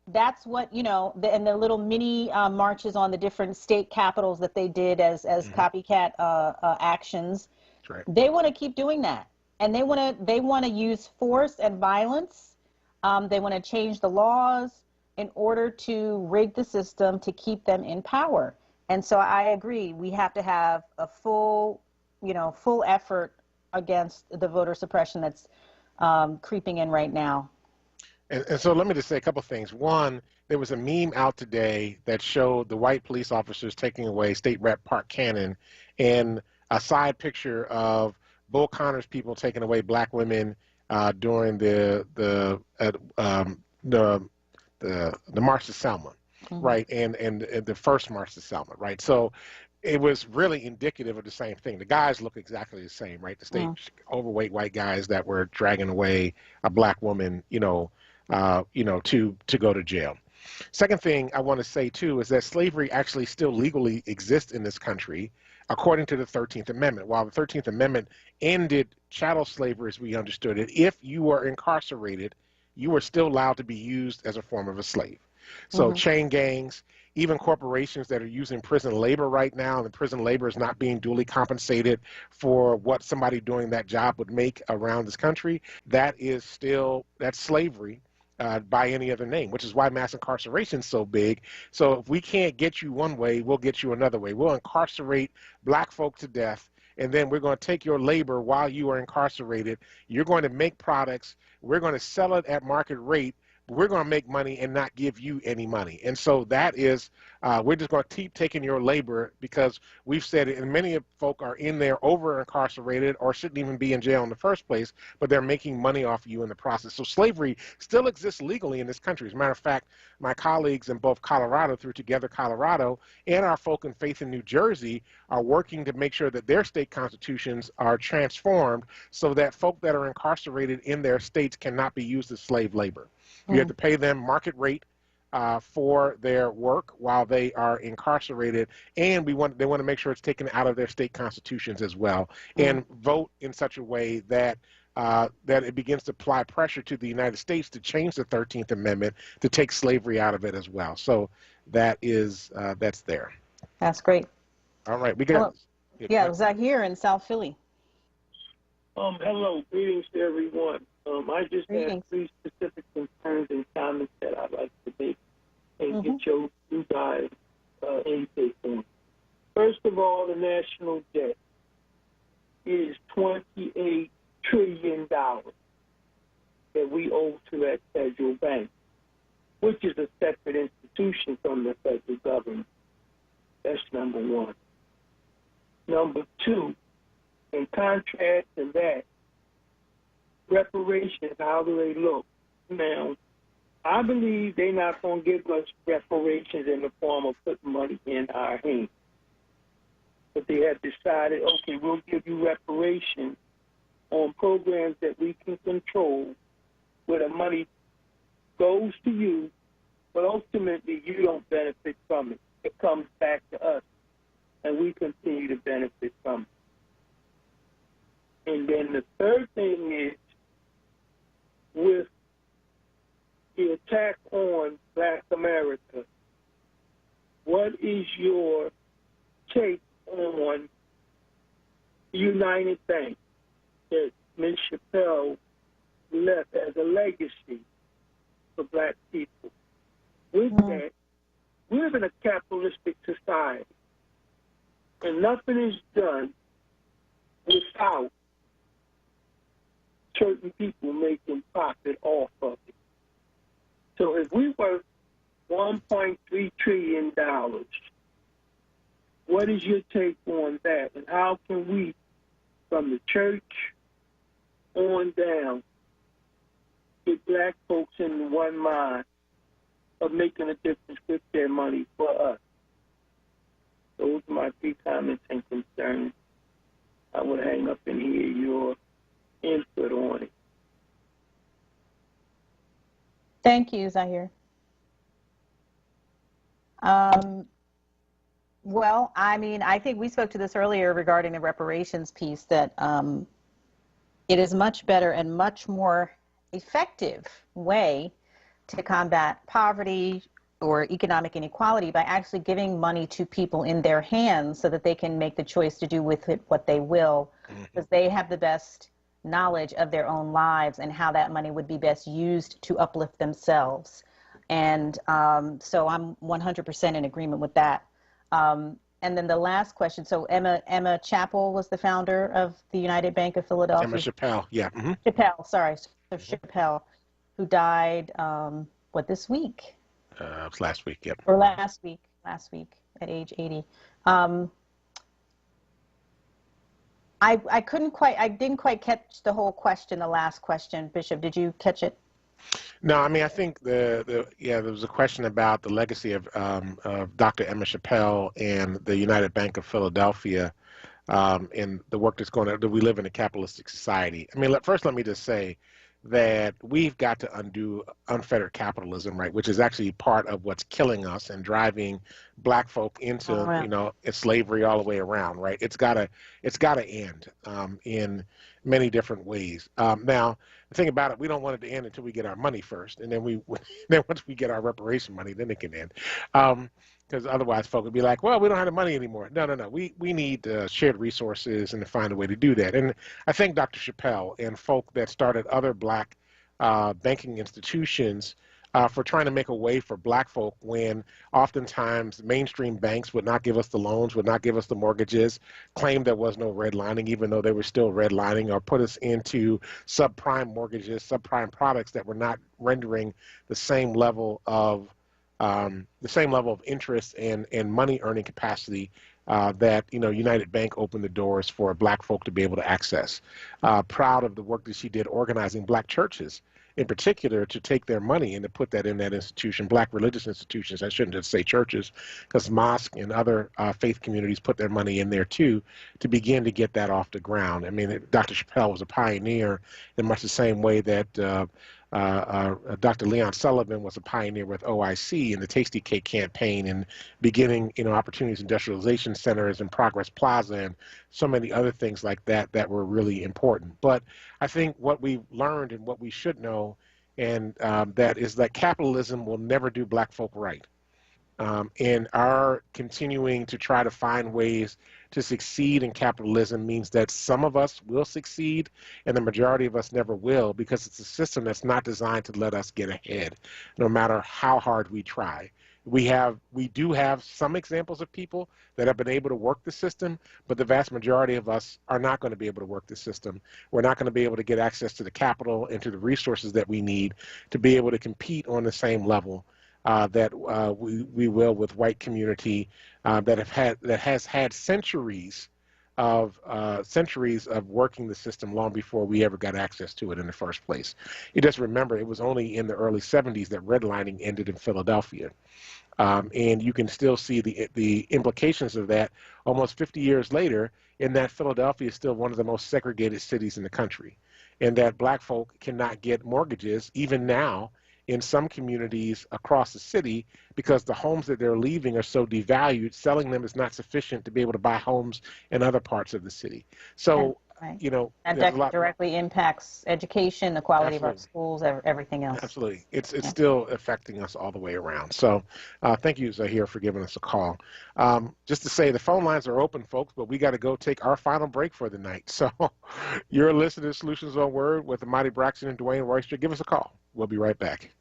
That's what, and the little mini marches on the different state capitals that they did as copycat actions. That's right. They want to keep doing that. And they want to use force and violence. They want to change the laws in order to rig the system to keep them in power. And so I agree, we have to have a full effort against the voter suppression that's creeping in right now. And so let me just say a couple of things. One, there was a meme out today that showed the white police officers taking away State Rep Park Cannon, and a side picture of Bull Connor's people taking away black women during the March to Selma, right? And the first March to Selma, right? So it was really indicative of the same thing. The guys look exactly the same, right? The state overweight white guys that were dragging away a black woman, to go to jail. Second thing I want to say too is that slavery actually still legally exists in this country, according to the 13th Amendment. While the 13th Amendment ended chattel slavery as we understood it, if you were incarcerated, you were still allowed to be used as a form of a slave. So chain gangs, even corporations that are using prison labor right now, and the prison labor is not being duly compensated for what somebody doing that job would make around this country, that's slavery. by any other name, which is why mass incarceration is so big. So if we can't get you one way, we'll get you another way. We'll incarcerate black folk to death, and then we're going to take your labor while you are incarcerated. You're going to make products. We're going to sell it at market rate. But we're going to make money and not give you any money. And so that is, we're just going to keep taking your labor because we've said it, and many folk are in there over incarcerated or shouldn't even be in jail in the first place, but they're making money off you in the process. So slavery still exists legally in this country. As a matter of fact, my colleagues in both Colorado, through Together Colorado, and our folk in Faith in New Jersey are working to make sure that their state constitutions are transformed so that folk that are incarcerated in their states cannot be used as slave labor. You have to pay them market rate for their work while they are incarcerated, and they want to make sure it's taken out of their state constitutions as well, and vote in such a way that that it begins to apply pressure to the United States to change the 13th Amendment to take slavery out of it as well. So that is that's there. That's great. All right, we got. Yeah, was that here in South Philly? Hello, greetings to everyone. I just have 3 specific concerns and comments that I'd like to make and get you guys intake on. First of all, the national debt is $28 trillion that we owe to that federal bank, which is a separate institution from the federal government. That's number one. Number two, in contrast to that, reparations, how do they look? Now, I believe they're not going to give us reparations in the form of putting money in our hands. But they have decided, okay, we'll give you reparations on programs that we can control, where the money goes to you, but ultimately you don't benefit from it. It comes back to us, and we continue to benefit from it. And then the third thing is, with the attack on Black America, what is your take on the United Bank that Ms. Chappelle left as a legacy for Black people? With that, we live in a capitalistic society, and nothing is done without certain people making profit off of it. So if we work $1.3 trillion, what is your take on that? And how can we, from the church on down, get Black folks in one mind of making a difference with their money for us? Those are my 3 comments and concerns. I would hang up and hear your input on it. Thank you, Zahir. Well, I mean, I think we spoke to this earlier regarding the reparations piece, that it is much better and much more effective way to combat poverty or economic inequality by actually giving money to people in their hands so that they can make the choice to do with it what they will, because they have the best knowledge of their own lives and how that money would be best used to uplift themselves. And so I'm 100% in agreement with that. And then the last question, so Emma Chappell was the founder of the United Bank of Philadelphia. Emma Chappelle, yeah. Chappelle, sorry. So Chappelle, who died, this week? It was last week, yep. Or last week at age 80. I didn't quite catch the whole question, the last question, Bishop. Did you catch it? No, I mean, I think there was a question about the legacy of Dr. Emma Chappelle and the United Bank of Philadelphia, and the work that's going on. We live in a capitalistic society. I mean, first let me just say that we've got to undo unfettered capitalism, right, which is actually part of what's killing us and driving Black folk into slavery all the way around, right? It's gotta end in many different ways. Now, the thing about it, we don't want it to end until we get our money first, and then then once we get our reparation money, then it can end. Because otherwise folk would be like, well, we don't have the money anymore. No. We need shared resources and to find a way to do that. And I think Dr. Chappelle and folk that started other Black banking institutions for trying to make a way for black folk when oftentimes mainstream banks would not give us the loans, would not give us the mortgages, claimed there was no redlining, even though they were still redlining, or put us into subprime mortgages, subprime products that were not rendering the same level of interest and money earning capacity that United Bank opened the doors for black folk to be able to access. Proud of the work that she did organizing black churches in particular to take their money and to put that in that institution, black religious institutions. I shouldn't just say churches, because mosques and other faith communities put their money in there too to begin to get that off the ground. I mean, Dr. Chappelle was a pioneer in much the same way that Dr. Leon Sullivan was a pioneer with OIC and the Tasty Cake campaign and beginning, Opportunities Industrialization Centers and Progress Plaza and so many other things like that that were really important. But I think what we've learned and what we should know, and that is that capitalism will never do black folk right. And our continuing to try to find ways to succeed in capitalism means that some of us will succeed and the majority of us never will, because it's a system that's not designed to let us get ahead, no matter how hard we try. We do have some examples of people that have been able to work the system, but the vast majority of us are not going to be able to work the system. We're not going to be able to get access to the capital and to the resources that we need to be able to compete on the same level that we will with white community that has had centuries of working the system long before we ever got access to it in the first place. You just remember it was only in the early 70s that redlining ended in Philadelphia. And you can still see the implications of that almost 50 years later, in that Philadelphia is still one of the most segregated cities in the country, and that black folk cannot get mortgages even now in some communities across the city because the homes that they're leaving are so devalued, selling them is not sufficient to be able to buy homes in other parts of the city. So, right. That directly impacts education, the quality of our schools, everything else. Absolutely. It's still affecting us all the way around. So thank you, Zahir, for giving us a call. Just to say, the phone lines are open, folks, but we got to go take our final break for the night. So you're listening to Solutions on Word with Amadi Braxton and Dwayne Royster. Give us a call. We'll be right back.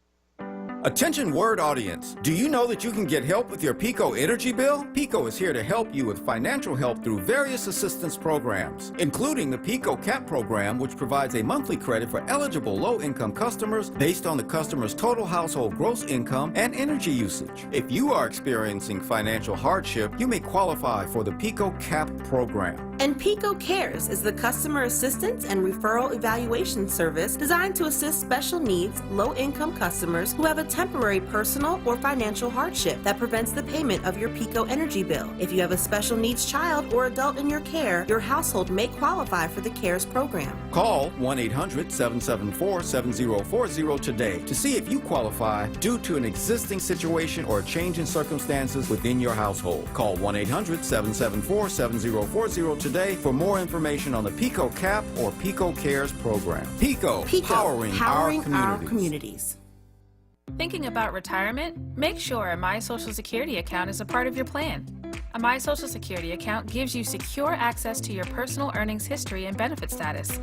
Attention WURD audience, do you know that you can get help with your PICO energy bill? PICO is here to help you with financial help through various assistance programs, including the PICO CAP program, which provides a monthly credit for eligible low-income customers based on the customer's total household gross income and energy usage. If you are experiencing financial hardship, you may qualify for the PICO CAP program. And PICO Cares is the customer assistance and referral evaluation service designed to assist special needs, low-income customers who have a temporary personal or financial hardship that prevents the payment of your PICO energy bill. If you have a special needs child or adult in your care, your household may qualify for the CARES program. Call 1-800-774-7040 today to see if you qualify due to an existing situation or a change in circumstances within your household. Call 1-800-774-7040 today for more information on the PICO CAP or PICO CARES program. PICO, powering our communities. Thinking about retirement? Make sure a My Social Security account is a part of your plan. A My Social Security account gives you secure access to your personal earnings history and benefit status.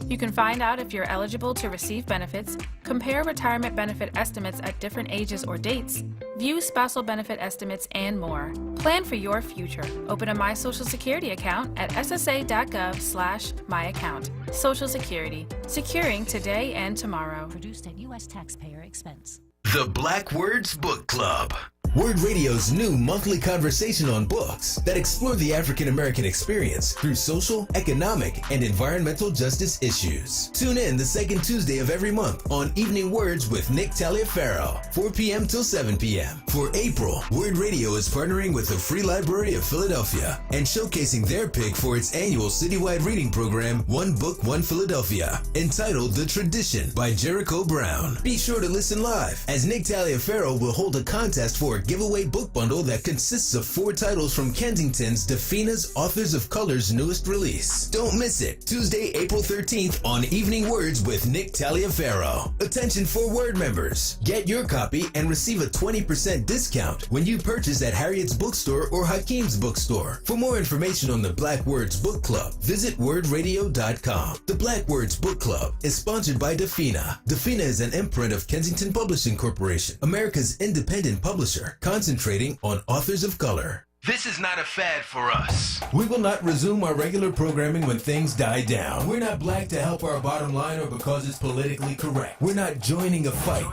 You can find out if you're eligible to receive benefits, compare retirement benefit estimates at different ages or dates, view spousal benefit estimates, and more. Plan for your future. Open a My Social Security account at ssa.gov/myaccount. Social Security, securing today and tomorrow. Produced at U.S. taxpayer expense. The Black Words Book Club. WURD Radio's new monthly conversation on books that explore the African American experience through social, economic, and environmental justice issues. Tune in the second Tuesday of every month on Evening Words with Nick Taliaferro, 4 p.m. till 7 p.m. For April, WURD Radio is partnering with the Free Library of Philadelphia and showcasing their pick for its annual citywide reading program, One Book, One Philadelphia, entitled The Tradition by Jericho Brown. Be sure to listen live, as Nick Taliaferro will hold a contest for a giveaway book bundle that consists of 4 titles from Kensington's Defina's Authors of Color's newest release. Don't miss it. Tuesday, April 13th on Evening Words with Nick Taliaferro. Attention for WURD members. Get your copy and receive a 20% discount when you purchase at Harriet's Bookstore or Hakeem's Bookstore. For more information on the Black Words Book Club, visit wordradio.com. The Black Words Book Club is sponsored by Defina. Defina is an imprint of Kensington Publishing Corporation, America's independent publisher, concentrating on authors of color. This is not a fad for us. We will not resume our regular programming when things die down. We're not black to help our bottom line or because it's politically correct. We're not joining a fight.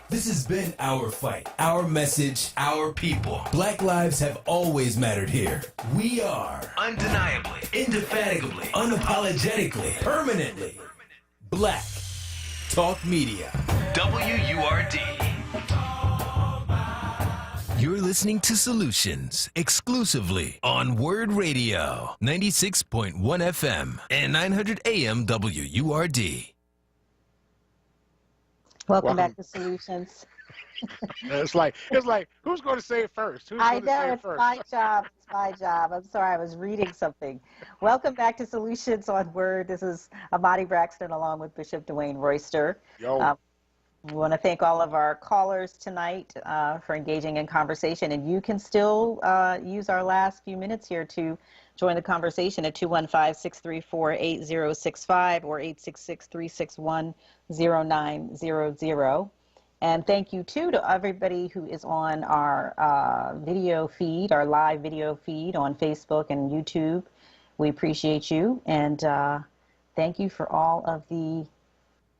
This has been our fight, our message, our people. Black lives have always mattered here. We are undeniably, indefatigably, unapologetically, permanently Black Talk Media. WURD. You're listening to Solutions exclusively on WURD Radio, 96.1 FM and 900 AM WURD. Welcome back to Solutions. It's like, who's going to say it first? I know, it's my job. It's my job. I'm sorry, I was reading something. Welcome back to Solutions on WURD. This is Amadi Braxton along with Bishop Dwayne Royster. Yo. We want to thank all of our callers tonight for engaging in conversation, and you can still use our last few minutes here to join the conversation at 215-634-8065 or 866-361-0900. And thank you, too, to everybody who is on our video feed, our live video feed on Facebook and YouTube. We appreciate you, and thank you for all of the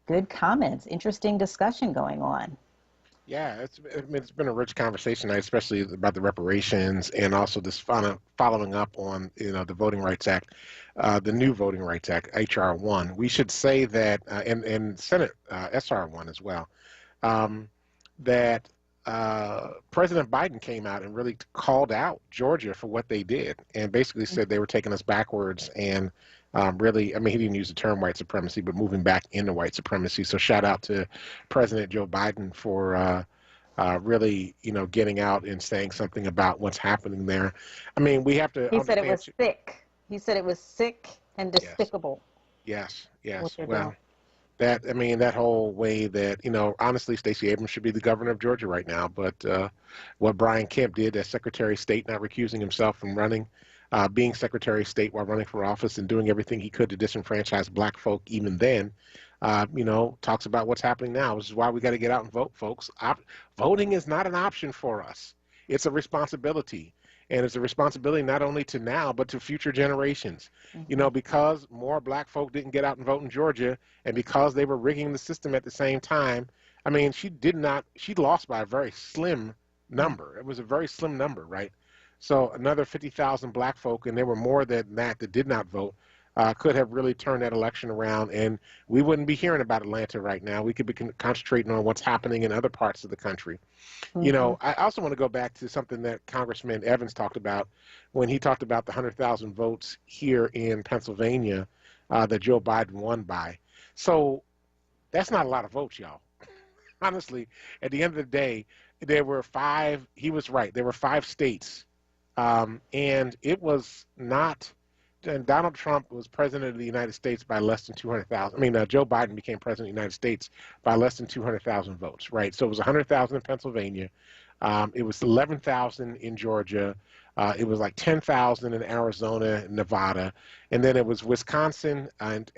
good comments, interesting discussion going on. Yeah, it's been a rich conversation, especially about the reparations and also this following up on the Voting Rights Act, the new Voting Rights Act, HR 1. We should say that, and Senate SR 1 as well, that President Biden came out and really called out Georgia for what they did and basically said they were taking us backwards and really, I mean, he didn't use the term white supremacy, but moving back into white supremacy. So shout out to President Joe Biden for really, getting out and saying something about what's happening there. I mean, we have to. He said it was sick. He said it was sick and despicable. Yes. Well, that whole way that, honestly, Stacey Abrams should be the governor of Georgia right now. But what Brian Kemp did as Secretary of State, not recusing himself from running, being Secretary of State while running for office and doing everything he could to disenfranchise black folk even then, talks about what's happening now, which is why we got to get out and vote, folks. Voting is not an option for us. It's a responsibility. And it's a responsibility not only to now, but to future generations. Mm-hmm. Because more black folk didn't get out and vote in Georgia, and because they were rigging the system at the same time, I mean, she lost by a very slim number. It was a very slim number, right? So another 50,000 black folk, and there were more than that did not vote, could have really turned that election around, and we wouldn't be hearing about Atlanta right now. We could be concentrating on what's happening in other parts of the country. Mm-hmm. I also want to go back to something that Congressman Evans talked about when he talked about the 100,000 votes here in Pennsylvania that Joe Biden won by. So that's not a lot of votes, y'all. Honestly, at the end of the day, there were 5, he was right, there were 5 states. And it was not, and Donald Trump was president of the United States by less than 200,000. I mean, Joe Biden became president of the United States by less than 200,000 votes, right? So it was 100,000 in Pennsylvania. It was 11,000 in Georgia. It was like 10,000 in Arizona and Nevada. And then it was Wisconsin and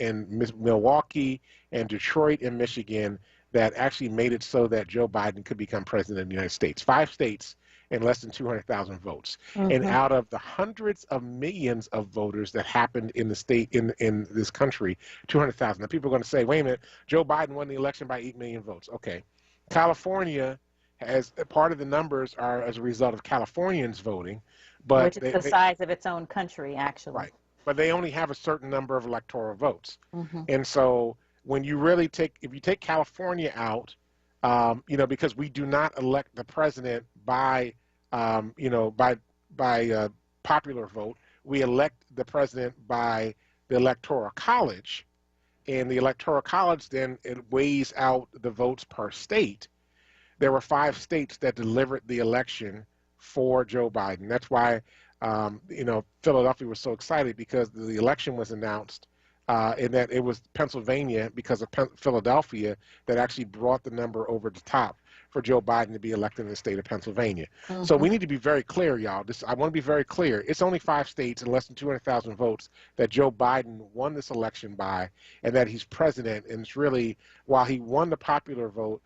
Milwaukee and Detroit and Michigan that actually made it so that Joe Biden could become president of the United States. 5 states and less than 200,000 votes. Mm-hmm. And out of the hundreds of millions of voters that happened in the state, in this country, 200,000. Now people are going to say, wait a minute, Joe Biden won the election by 8 million votes. Okay. California has, part of the numbers are as a result of Californians voting. But which is the size of its own country, actually. Right. But they only have a certain number of electoral votes. Mm-hmm. And so when you really if you take California out, because we do not elect the president by popular vote. We elect the president by the Electoral College, and the Electoral College then it weighs out the votes per state. there were 5 states that delivered the election for Joe Biden. That's why, Philadelphia was so excited, because the election was announced, and that it was Pennsylvania, because of Philadelphia, that actually brought the number over the top for Joe Biden to be elected in the state of Pennsylvania. Mm-hmm. So we need to be very clear, y'all. I want to be very clear. It's only 5 states and less than 200,000 votes that Joe Biden won this election by, and that he's president. And it's really, while he won the popular vote,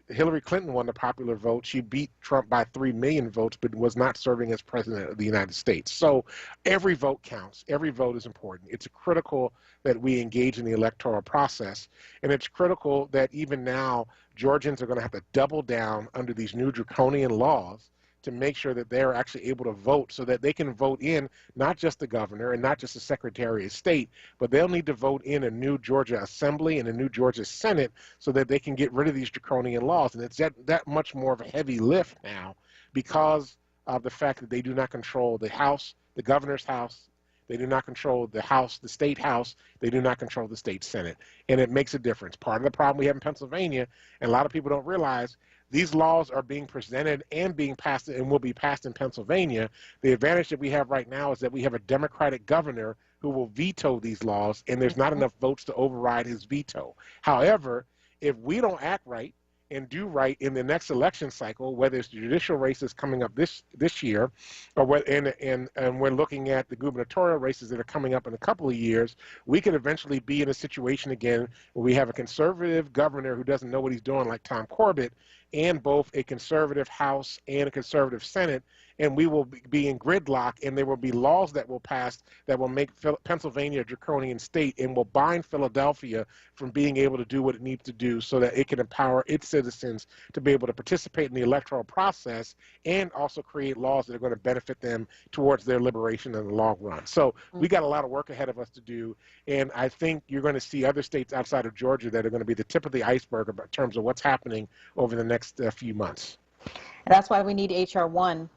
Hillary Clinton won the popular vote. She beat Trump by 3 million votes, but was not serving as president of the United States. So every vote counts. Every vote is important. It's critical that we engage in the electoral process. And it's critical that even now, Georgians are going to have to double down under these new draconian laws to make sure that they're actually able to vote, so that they can vote in not just the governor and not just the Secretary of State, but they'll need to vote in a new Georgia Assembly and a new Georgia Senate, so that they can get rid of these draconian laws. And it's that much more of a heavy lift now, because of the fact that they do not control the House, the governor's house. They do not control the House, the state House. They do not control the state Senate. And it makes a difference. Part of the problem we have in Pennsylvania, and a lot of people don't realize, these laws are being presented and being passed and will be passed in Pennsylvania. The advantage that we have right now is that we have a Democratic governor who will veto these laws, and there's not enough votes to override his veto. However, if we don't act right and do right in the next election cycle, whether it's the judicial races coming up this year, or and we're looking at the gubernatorial races that are coming up in a couple of years, we could eventually be in a situation again where we have a conservative governor who doesn't know what he's doing, like Tom Corbett, and both a conservative House and a conservative Senate, and we will be in gridlock, and there will be laws that will pass that will make Pennsylvania a draconian state and will bind Philadelphia from being able to do what it needs to do, so that it can empower its citizens to be able to participate in the electoral process and also create laws that are going to benefit them towards their liberation in the long run. So we got a lot of work ahead of us to do, and I think you're going to see other states outside of Georgia that are going to be the tip of the iceberg in terms of what's happening over the next few months. And that's why we need H.R. 1,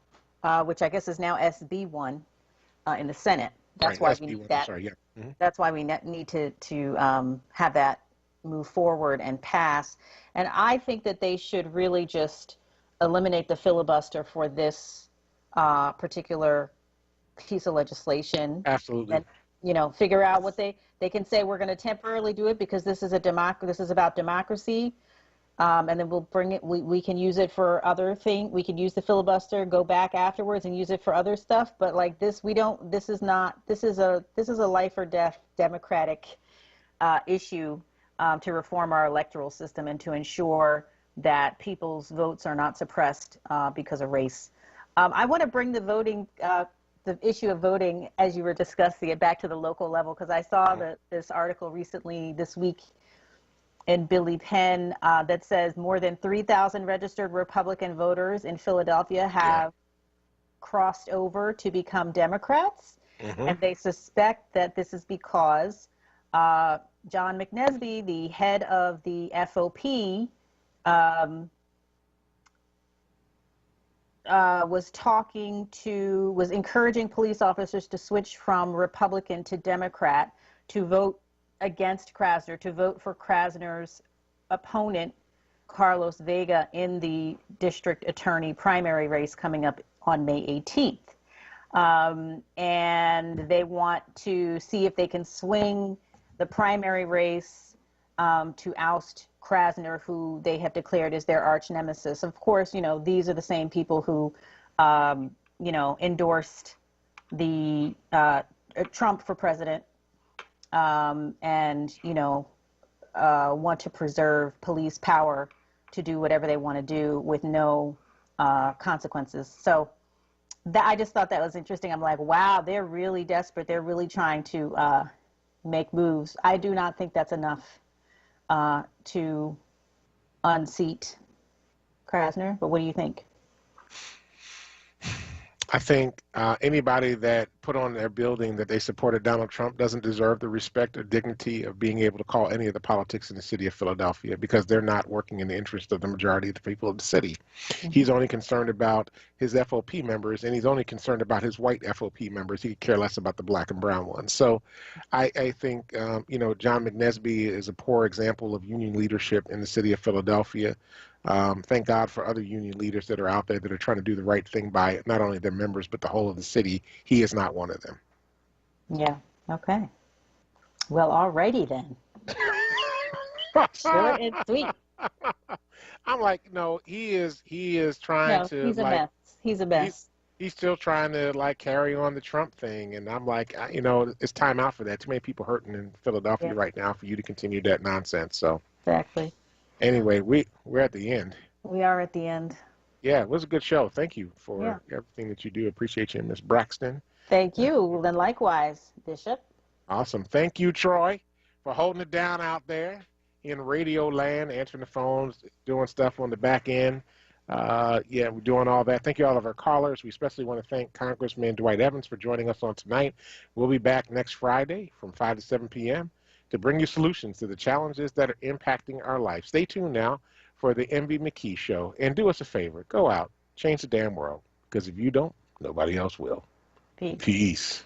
which I guess is now SB 1 in the Senate. That's right, why we need SB1, that. sorry, yeah. Mm-hmm. That's why we need to have that move forward and pass. And I think that they should really just eliminate the filibuster for this particular piece of legislation. Absolutely. And figure out what they can say. We're going to temporarily do it because this is about democracy. And then we'll bring it. We can use it for other things. We can use the filibuster, go back afterwards, and use it for other stuff. But like this, we don't. This is not. This is a life or death Democratic issue to reform our electoral system and to ensure that people's votes are not suppressed because of race. I want to bring the issue of voting, as you were discussing it, back to the local level, because I saw this article recently this week in Billy Penn that says more than 3,000 registered Republican voters in Philadelphia have crossed over to become Democrats. Mm-hmm. And they suspect that this is because John McNesby, the head of the FOP, was encouraging police officers to switch from Republican to Democrat to vote against Krasner, to vote for Krasner's opponent, Carlos Vega, in the district attorney primary race coming up on May 18th. And they want to see if they can swing the primary race to oust Krasner, who they have declared is their arch nemesis. Of course, these are the same people who, endorsed the Trump for president. And want to preserve police power to do whatever they want to do with no consequences. So I just thought that was interesting. I'm like, wow, they're really desperate. They're really trying to make moves. I do not think that's enough to unseat Krasner. But what do you think? I think anybody that put on their building that they supported Donald Trump doesn't deserve the respect or dignity of being able to call any of the politics in the city of Philadelphia, because they're not working in the interest of the majority of the people of the city. Mm-hmm. He's only concerned about his FOP members, and he's only concerned about his white FOP members. He could care less about the black and brown ones. So I think, John McNesby is a poor example of union leadership in the city of Philadelphia. Thank God for other union leaders that are out there that are trying to do the right thing by not only their members, but the whole of the city. He is not one of them. Yeah, okay. Well, alrighty then. Short and sweet. I'm like, no, he is trying to, he's a like, mess. He's a mess. He's still trying to, like, carry on the Trump thing. And I'm like, it's time out for that. Too many people hurting in Philadelphia right now for you to continue that nonsense. So exactly. Anyway, we're at the end. We are at the end. Yeah, it was a good show. Thank you for everything that you do. Appreciate you, Miss Braxton. Thank you. Then likewise, Bishop. Awesome. Thank you, Troy, for holding it down out there in radio land, answering the phones, doing stuff on the back end. We're doing all that. Thank you, all of our callers. We especially want to thank Congressman Dwight Evans for joining us on tonight. We'll be back next Friday from 5 to 7 p.m. to bring you solutions to the challenges that are impacting our life. Stay tuned now for the MV McKee Show. And do us a favor. Go out. Change the damn world. Because if you don't, nobody else will. Peace. Peace.